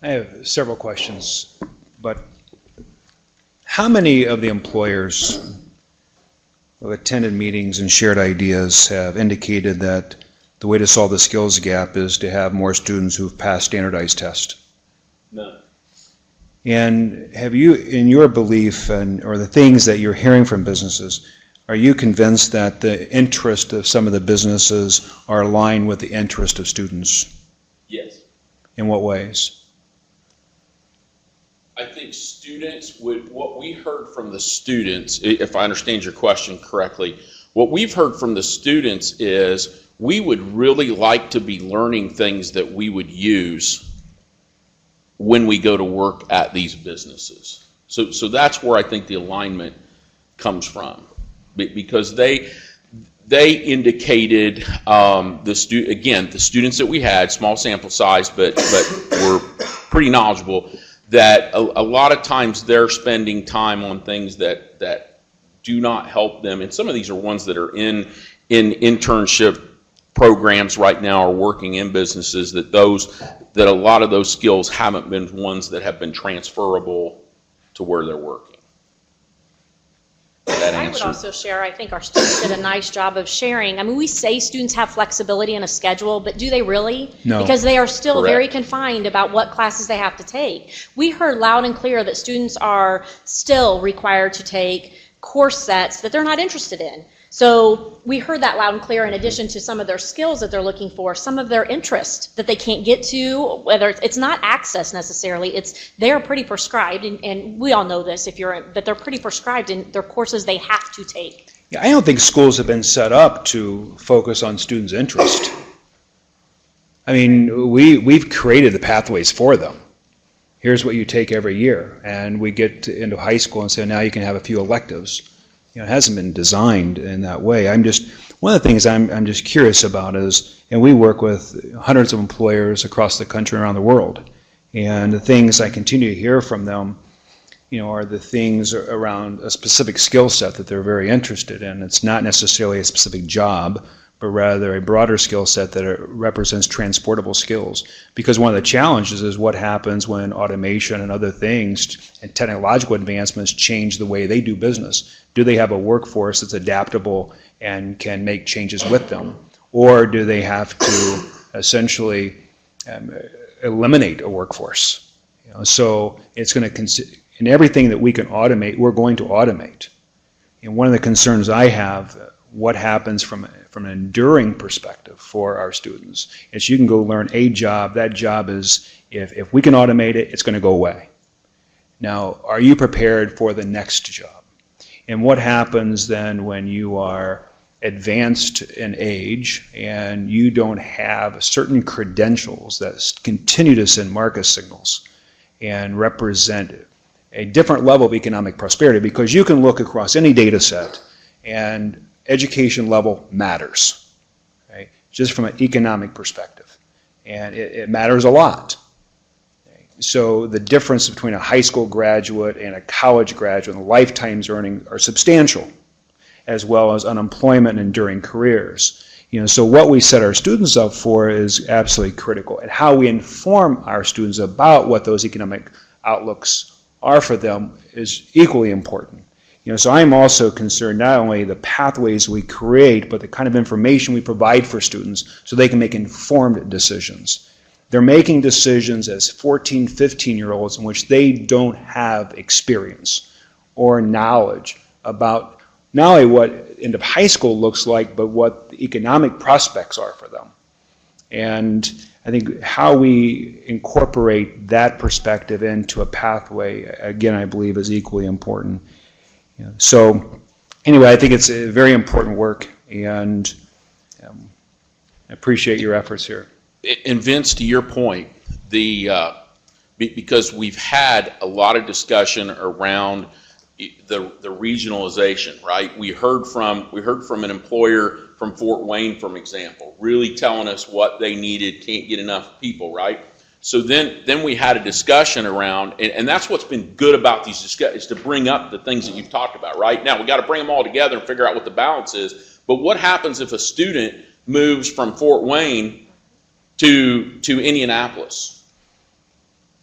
I have several questions, but how many of the employers who attended meetings and shared ideas have indicated that the way to solve the skills gap is to have more students who've passed standardized tests? None. And have you, in your belief or the things that you're hearing from businesses, are you convinced that the interest of some of the businesses are aligned with the interest of students? Yes. In what ways? I think students what we heard from the students, if I understand your question correctly, what we've heard from the students is we would really like to be learning things that we would use when we go to work at these businesses. So that's where I think the alignment comes from, because they indicated the students that we had, small sample size, but were pretty knowledgeable, that a lot of times they're spending time on things that do not help them, and some of these are ones that are in internship programs right now or working in businesses, that a lot of those skills haven't been ones that have been transferable to where they're working. I would also share, I think our students did a nice job of sharing. I mean, we say students have flexibility in a schedule, but do they really? No. Because they are still Correct. very confined about what classes they have to take. We heard loud and clear that students are still required to take course sets that they're not interested in. So we heard that loud and clear, in addition to some of their skills that they're looking for, some of their interest that they can't get to, whether it's not access necessarily, they're pretty prescribed, and we all know this but they're pretty prescribed in their courses they have to take. Yeah, I don't think schools have been set up to focus on students' interest. I mean, we've created the pathways for them. Here's what you take every year, and we get into high school and say, now you can have a few electives. You know, it hasn't been designed in that way. One of the things I'm just curious about is, and we work with hundreds of employers across the country and around the world, and the things I continue to hear from them, are the things around a specific skill set that they're very interested in. It's not necessarily a specific job, but rather a broader skill set that represents transportable skills. Because one of the challenges is what happens when automation and other things and technological advancements change the way they do business. Do they have a workforce that's adaptable and can make changes with them? Or do they have to essentially eliminate a workforce? So it's going to, in everything that we can automate, we're going to automate. And one of the concerns I have, what happens from an enduring perspective for our students, is you can go learn a job. That job is, if we can automate it, it's going to go away. Now, are you prepared for the next job? And what happens then when you are advanced in age and you don't have certain credentials that continue to send Marcus signals and represent a different level of economic prosperity? Because you can look across any data set and education level matters, right? Just from an economic perspective. And it matters a lot. So the difference between a high school graduate and a college graduate and lifetime's earning are substantial, as well as unemployment and enduring careers. So what we set our students up for is absolutely critical, and how we inform our students about what those economic outlooks are for them is equally important. So I'm also concerned not only the pathways we create, but the kind of information we provide for students so they can make informed decisions. They're making decisions as 14, 15-year-olds in which they don't have experience or knowledge about not only what end of high school looks like, but what the economic prospects are for them. And I think how we incorporate that perspective into a pathway, again, I believe is equally important. So anyway, I think it's a very important work, and I appreciate your efforts here. And Vince, to your point, because we've had a lot of discussion around the regionalization, right? We heard from an employer from Fort Wayne, for example, really telling us what they needed, can't get enough people, right? So then we had a discussion around, and that's what's been good about these discussions, is to bring up the things that you've talked about, right? Now, we got to bring them all together and figure out what the balance is. But what happens if a student moves from Fort Wayne to Indianapolis?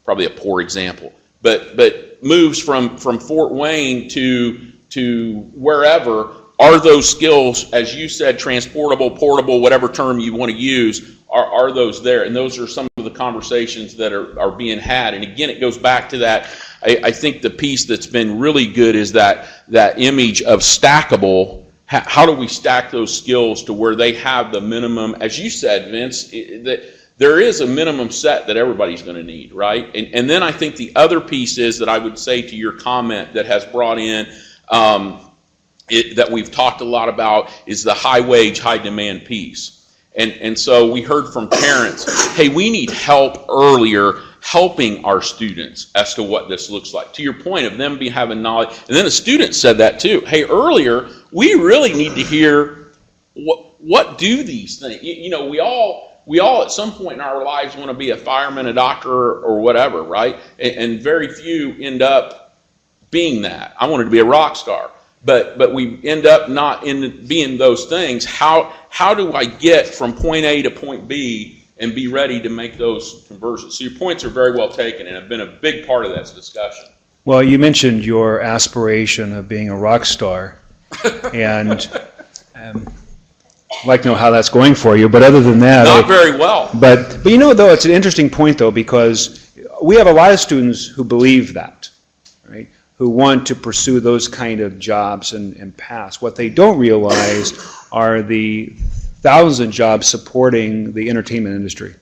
Probably a poor example, but moves from Fort Wayne to wherever. Are those skills, as you said, transportable, portable, whatever term you want to use, are those there? And those are some of the conversations that are being had. And again, it goes back to that. I think the piece that's been really good is that image of stackable. How do we stack those skills to where they have the minimum, as you said, Vince, that there is a minimum set that everybody's going to need, right? And then I think the other piece is that I would say to your comment that has brought in, that we've talked a lot about, is the high wage, high demand piece. And so we heard from parents, hey, we need help earlier helping our students as to what this looks like. To your point of them having knowledge. And then the student said that too. Hey, earlier, we really need to hear what do these things. We all at some point in our lives want to be a fireman, a doctor, or whatever, right? And very few end up being that. I wanted to be a rock star. But we end up not being those things. How do I get from point A to point B and be ready to make those conversions? So your points are very well taken and have been a big part of this discussion. Well, you mentioned your aspiration of being a rock star, and I'd like to know how that's going for you. But other than that, not very well. But though, it's an interesting point though, because we have a lot of students who believe that, right? Who want to pursue those kind of jobs and paths. What they don't realize are the thousands of jobs supporting the entertainment industry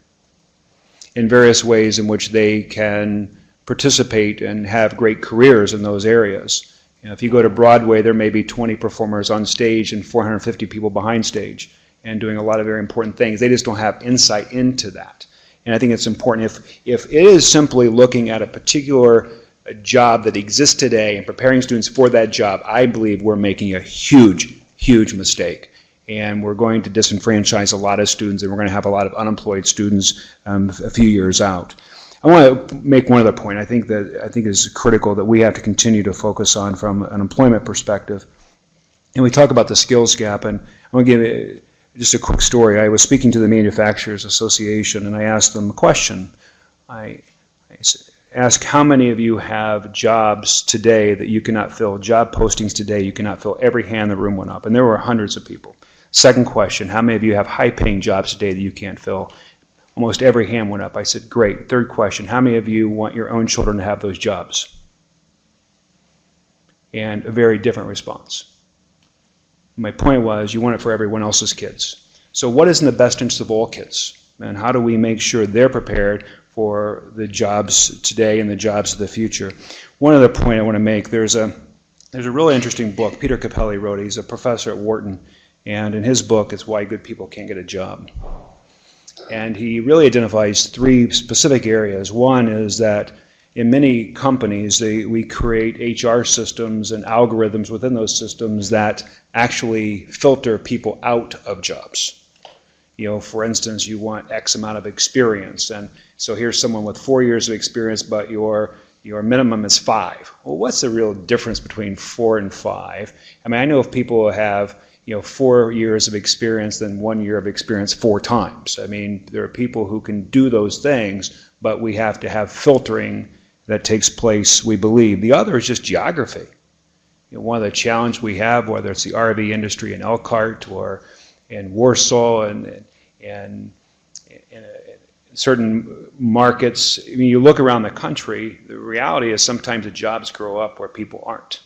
in various ways in which they can participate and have great careers in those areas. If you go to Broadway, there may be 20 performers on stage and 450 people behind stage and doing a lot of very important things. They just don't have insight into that. And I think it's important. If it is simply looking at a particular job that exists today and preparing students for that job, I believe we're making a huge, huge mistake. And we're going to disenfranchise a lot of students, and we're going to have a lot of unemployed students a few years out. I want to make one other point I think is critical that we have to continue to focus on from an employment perspective. And we talk about the skills gap, and I want to give just a quick story. I was speaking to the Manufacturers Association, and I asked them a question. I ask how many of you have jobs today that you cannot fill, job postings today you cannot fill. Every hand in the room went up, and there were hundreds of people. Second question, how many of you have high-paying jobs today that you can't fill? Almost every hand went up. I said, great. Third question, how many of you want your own children to have those jobs? And a very different response. My point was, you want it for everyone else's kids. So what is in the best interest of all kids? And how do we make sure they're prepared for the jobs today and the jobs of the future? One other point I want to make, there's a There's a really interesting book Peter Capelli wrote. He's a professor at Wharton, and in his book, it's Why Good People Can't Get a Job. And he really identifies 3 specific areas. One is that in many companies, we create HR systems and algorithms within those systems that actually filter people out of jobs. You know, for instance, you want X amount of experience, and so here's someone with 4 years of experience, but your minimum is 5. Well, what's the real difference between 4 and 5? I mean, I know if people have 4 years of experience than 1 year of experience 4 times. I mean, there are people who can do those things, but we have to have filtering that takes place, we believe. The other is just geography. One of the challenges we have, whether it's the RV industry in Elkhart or in Warsaw and certain markets, I mean, you look around the country, the reality is sometimes the jobs grow up where people aren't.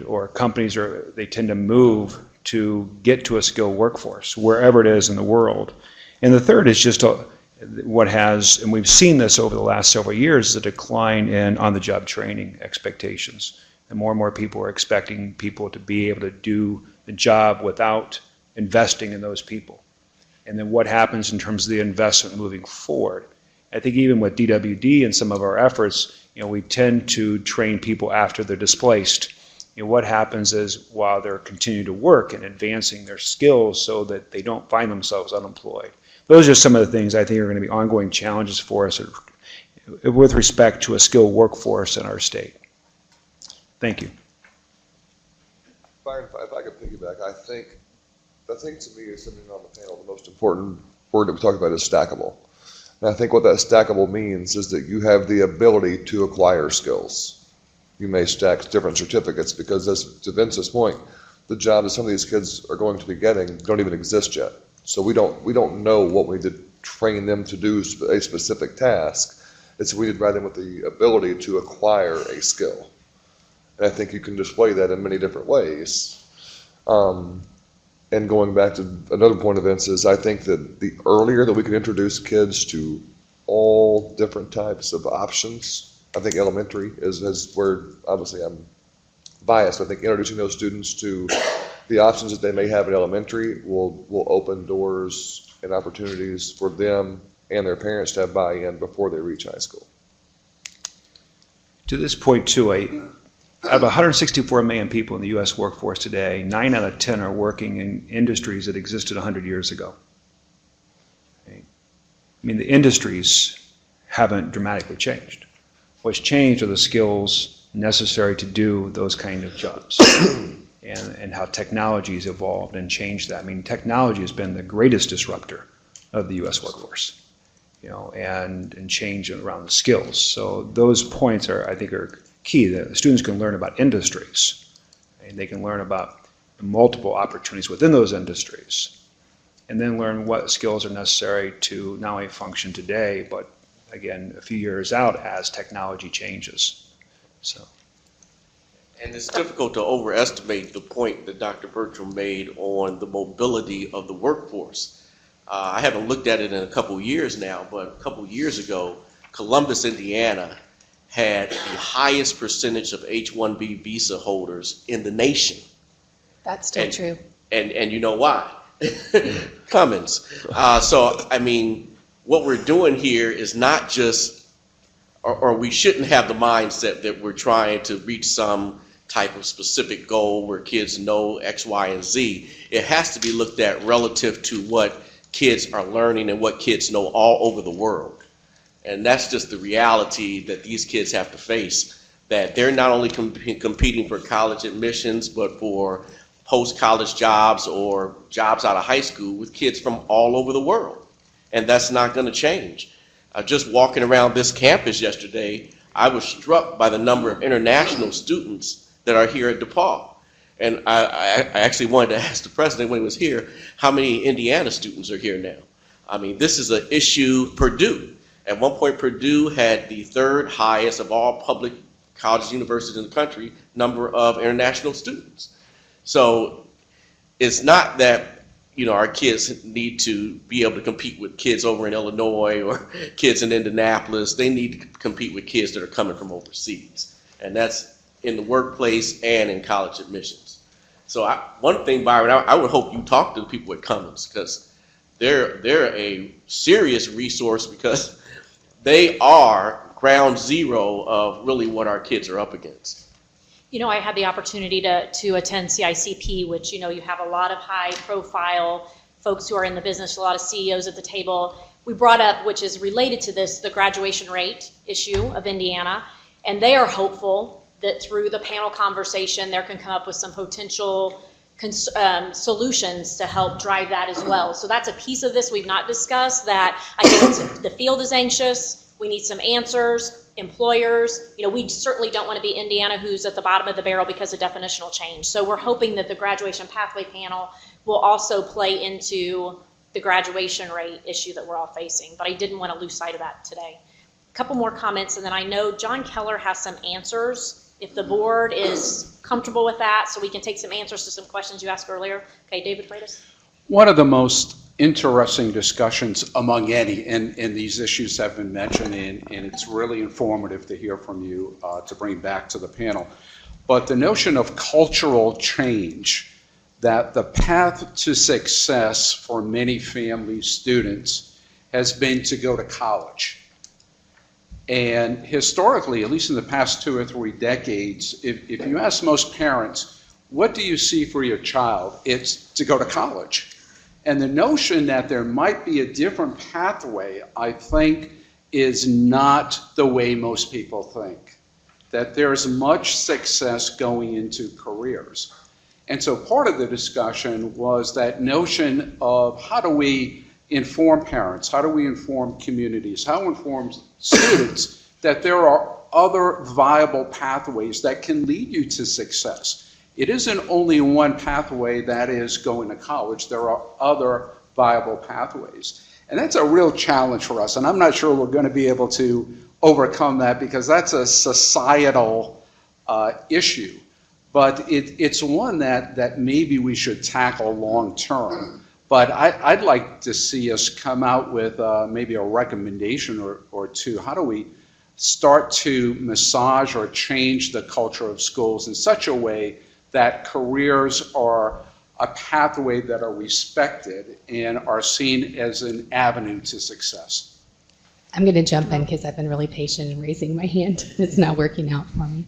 Or companies they tend to move to get to a skilled workforce, wherever it is in the world. And the third is just and we've seen this over the last several years, is a decline in on-the-job training expectations. And more people are expecting people to be able to do the job without investing in those people. And then what happens in terms of the investment moving forward? I think even with DWD and some of our efforts, we tend to train people after they're displaced. What happens is while they're continuing to work and advancing their skills so that they don't find themselves unemployed. Those are some of the things I think are going to be ongoing challenges for us with respect to a skilled workforce in our state. Thank you. If I could piggyback, I think to me is something on the panel, the most important word that we talked about is stackable. And I think what that stackable means is that you have the ability to acquire skills. You may stack different certificates because, as to Vince's point, the job that some of these kids are going to be getting don't even exist yet. So we don't know what we need to train them to do a specific task. It's we need to provide them with the ability to acquire a skill. And I think you can display that in many different ways. And going back to another point of Vince's, I think that the earlier that we can introduce kids to all different types of options, I think elementary is where, obviously I'm biased. I think introducing those students to the options that they may have in elementary will open doors and opportunities for them and their parents to have buy-in before they reach high school. To this point, too, out of 164 million people in the U.S. workforce today, 9 out of 10 are working in industries that existed 100 years ago. Okay. I mean, the industries haven't dramatically changed. What's changed are the skills necessary to do those kind of jobs. And how technology has evolved and changed that. I mean, technology has been the greatest disruptor of the U.S. workforce, and change around the skills. So those points I think are key. The students can learn about industries, and they can learn about multiple opportunities within those industries, and then learn what skills are necessary to not only function today, but again, a few years out as technology changes. And it's difficult to overestimate the point that Dr. Bertram made on the mobility of the workforce. I haven't looked at it in a couple years now, but a couple years ago, Columbus, Indiana had the highest percentage of H-1B visa holders in the nation. That's still true. And you know why? Cummins. So, I mean, what we're doing here is not just, or we shouldn't have the mindset that we're trying to reach some type of specific goal where kids know X, Y, and Z. It has to be looked at relative to what kids are learning and what kids know all over the world. And that's just the reality that these kids have to face, that they're not only competing for college admissions, but for post-college jobs or jobs out of high school with kids from all over the world. And that's not going to change. Just walking around this campus yesterday, I was struck by the number of international students that are here at DePauw. And I actually wanted to ask the president when he was here, how many Indiana students are here now? I mean, this is an issue. Purdue. At one point, Purdue had the 3rd highest of all public colleges and universities in the country number of international students. So it's not that our kids need to be able to compete with kids over in Illinois or kids in Indianapolis. They need to compete with kids that are coming from overseas. And that's in the workplace and in college admissions. So one thing, Byron, I would hope you talk to the people at Cummins, because they're a serious resource, because they are ground zero of really what our kids are up against. You know, I had the opportunity to attend CICP, which, you know, you have a lot of high profile folks who are in the business, a lot of CEOs at the table. We brought up, which is related to this, the graduation rate issue of Indiana, and they are hopeful that through the panel conversation, there can come up with some potential solutions to help drive that as well. So that's a piece of this we've not discussed, that I think the field is anxious, we need some answers. Employers, you know, we certainly don't want to be Indiana who's at the bottom of the barrel because of definitional change. So we're hoping that the graduation pathway panel will also play into the graduation rate issue that we're all facing. But I didn't want to lose sight of that today. A couple more comments, and then I know John Keller has some answers if the board is comfortable with that, so we can take some answers to some questions you asked earlier. Okay, David Freitas. One of the most interesting discussions among any, and these issues have been mentioned, and it's really informative to hear from you to bring back to the panel. But the notion of cultural change, that the path to success for many family students has been to go to college. And historically, at least in the past 2 or 3 decades, if you ask most parents, what do you see for your child? It's to go to college. And the notion that there might be a different pathway, I think, is not the way most people think. That there's much success going into careers. And so part of the discussion was that notion of how do we inform parents, how do we inform communities, how to inform students that there are other viable pathways that can lead you to success. It isn't only one pathway that is going to college. There are other viable pathways. And that's a real challenge for us. And I'm not sure we're going to be able to overcome that, because that's a societal issue. But it's one that maybe we should tackle long term. But I'd like to see us come out with maybe a recommendation or two. How do we start to massage or change the culture of schools in such a way that careers are a pathway that are respected and are seen as an avenue to success? I'm going to jump in because I've been really patient in raising my hand. It's not working out for me.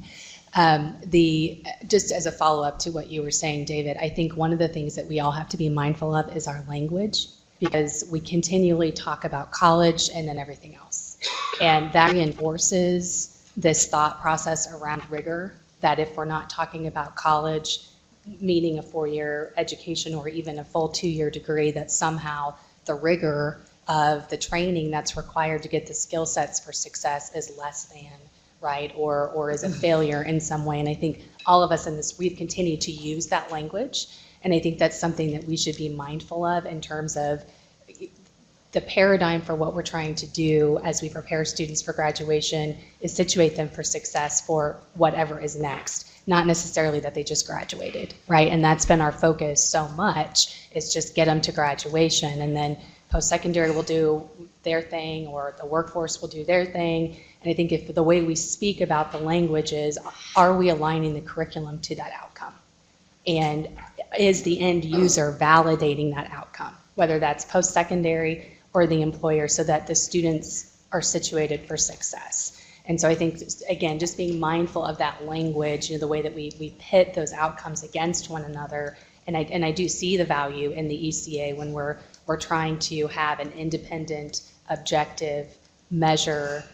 Just as a follow-up to what you were saying, David, I think one of the things that we all have to be mindful of is our language, because we continually talk about college and then everything else. And that reinforces this thought process around rigor, that if we're not talking about college, meaning a 4-year education or even a full 2-year degree, that somehow the rigor of the training that's required to get the skill sets for success is less than, right, or is a failure in some way. And I think all of us in this, we've continued to use that language, and I think that's something that we should be mindful of in terms of the paradigm for what we're trying to do as we prepare students for graduation is situate them for success for whatever is next, not necessarily that they just graduated, right? And that's been our focus so much, is just get them to graduation, and then post-secondary will do their thing, or the workforce will do their thing. And I think if the way we speak about the language is, are we aligning the curriculum to that outcome? And is the end user validating that outcome, whether that's post-secondary or the employer, so that the students are situated for success? And so I think, again, just being mindful of that language, the way that we pit those outcomes against one another. And I do see the value in the ECA when we're trying to have an independent, objective measure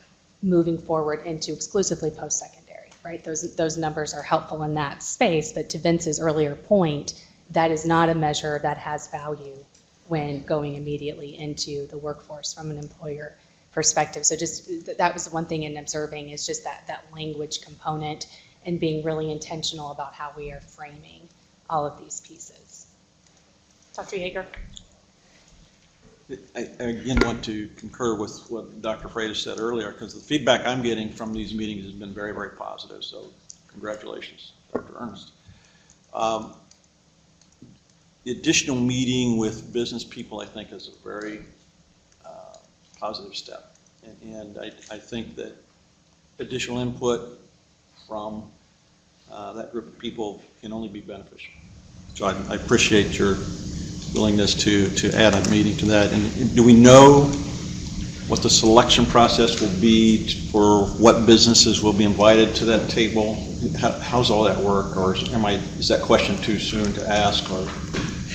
moving forward into exclusively post-secondary, right? Those numbers are helpful in that space, but to Vince's earlier point, that is not a measure that has value when going immediately into the workforce from an employer perspective. So just that was one thing in observing, is just that language component and being really intentional about how we are framing all of these pieces. Dr. Yeager. I again want to concur with what Dr. Freitas said earlier, because the feedback I'm getting from these meetings has been very, very positive. So congratulations, Dr. Ernst. The additional meeting with business people, I think, is a very positive step. And I think that additional input from that group of people can only be beneficial. So I appreciate your willingness to add a meeting to that. And do we know what the selection process will be for what businesses will be invited to that table? How's all that work, or is that question too soon to ask? Or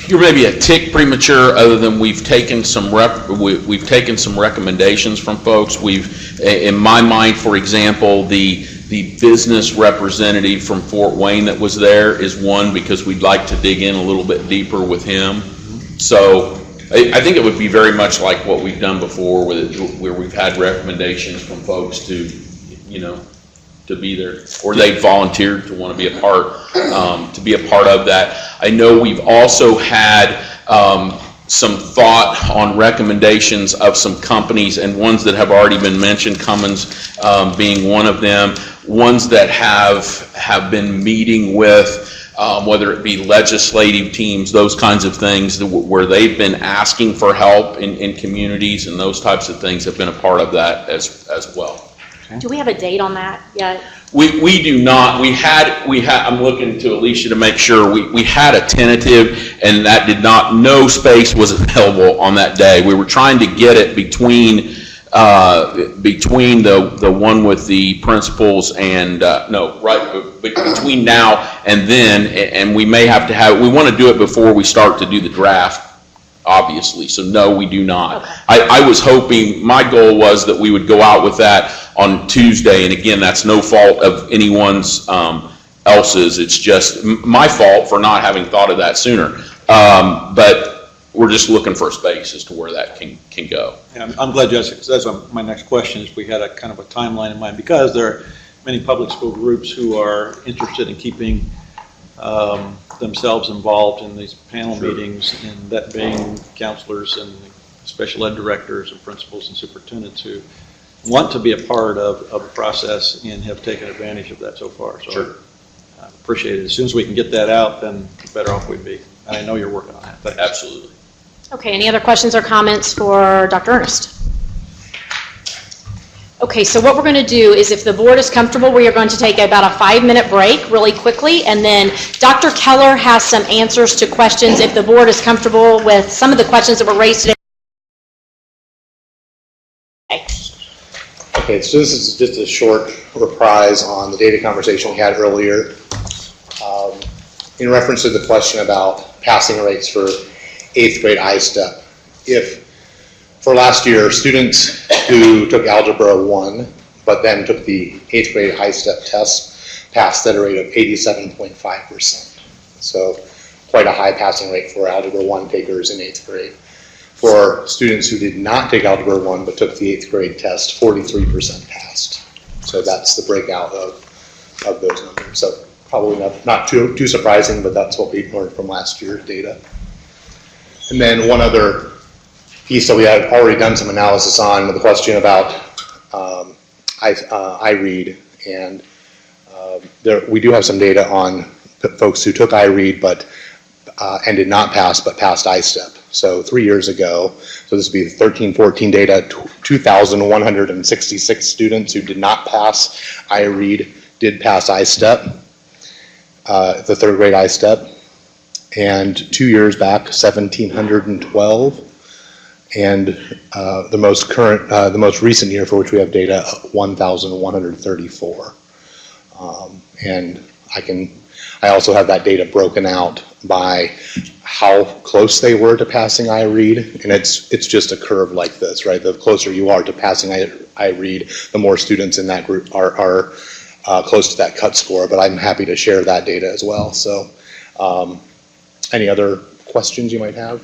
you're maybe a tick premature, other than we've taken some recommendations from folks. We've, in my mind, for example, the business representative from Fort Wayne that was there is one, because we'd like to dig in a little bit deeper with him. So I think it would be very much like what we've done before, where we've had recommendations from folks to, to be there, or they volunteered to want to be a part, of that. I know we've also had some thought on recommendations of some companies, and ones that have already been mentioned, Cummins being one of them, ones that have been meeting with, whether it be legislative teams, those kinds of things, where they've been asking for help in communities, and those types of things have been a part of that as well. Do we have a date on that yet? We do not. We had. I'm looking to Alicia to make sure. We had a tentative, and that did not. No space was available on that day. We were trying to get it between the one with the principals and between now and then, and we may have to have. We want to do it before we start to do the draft, obviously. So no, we do not. Okay. I was hoping. My goal was that we would go out with that on Tuesday, and again, that's no fault of anyone's else's. It's just my fault for not having thought of that sooner. But we're just looking for a space as to where that can go. Yeah, I'm glad you asked it, because that's my next question, is we had a kind of a timeline in mind, because there are many public school groups who are interested in keeping themselves involved in these panel meetings, and that being counselors and special ed directors and principals and superintendents who want to be a part of the process and have taken advantage of that so far. So sure. I appreciate it. As soon as we can get that out, then the better off we'd be. And I know you're working on that. Thanks. Absolutely. Okay, any other questions or comments for Dr. Ernest? Okay, so what we're going to do is, if the board is comfortable, we are going to take about a 5-minute break really quickly, and then Dr. Keller has some answers to questions if the board is comfortable with some of the questions that were raised today. Okay, so this is just a short reprise on the data conversation we had earlier. In reference to the question about passing rates for 8th grade I-STEP. If for last year, students who took Algebra 1 but then took the 8th grade I-STEP test passed at a rate of 87.5%. So quite a high passing rate for Algebra 1 takers in 8th grade. For students who did not take Algebra 1 but took the 8th grade test, 43% passed. So that's the breakout of those numbers. So probably not too surprising, but that's what we learned from last year's data. And then one other piece that we had already done some analysis on, the question about iRead, and we do have some data on folks who took iRead and did not pass, but passed I-STEP. So 3 years ago, so this would be the 13-14 data, 2,166 students who did not pass iRead did pass I-STEP, the 3rd grade I-STEP. And 2 years back, 1,712. And the most recent year for which we have data, 1,134. And I also have that data broken out by how close they were to passing iRead, and it's just a curve like this, right? The closer you are to passing iRead, the more students in that group are close to that cut score. But I'm happy to share that data as well. So, any other questions you might have?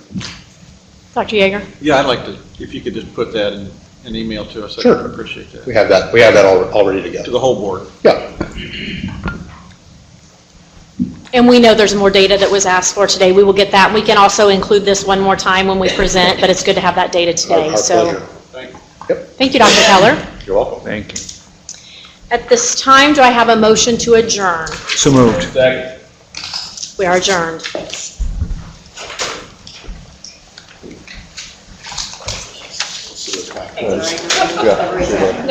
Dr. Yeager? Yeah, I'd like to, if you could just put that in an email to us. Sure. I'd appreciate that. We have that all ready to go. To the whole board. Yeah. And we know there's more data that was asked for today. We will get that. We can also include this one more time when we present, but it's good to have that data today. Our pleasure. Thank you. Yep. Thank you, Dr. Keller. You're welcome. Thank you. At this time, do I have a motion to adjourn? So moved. Second. We are adjourned. Yeah.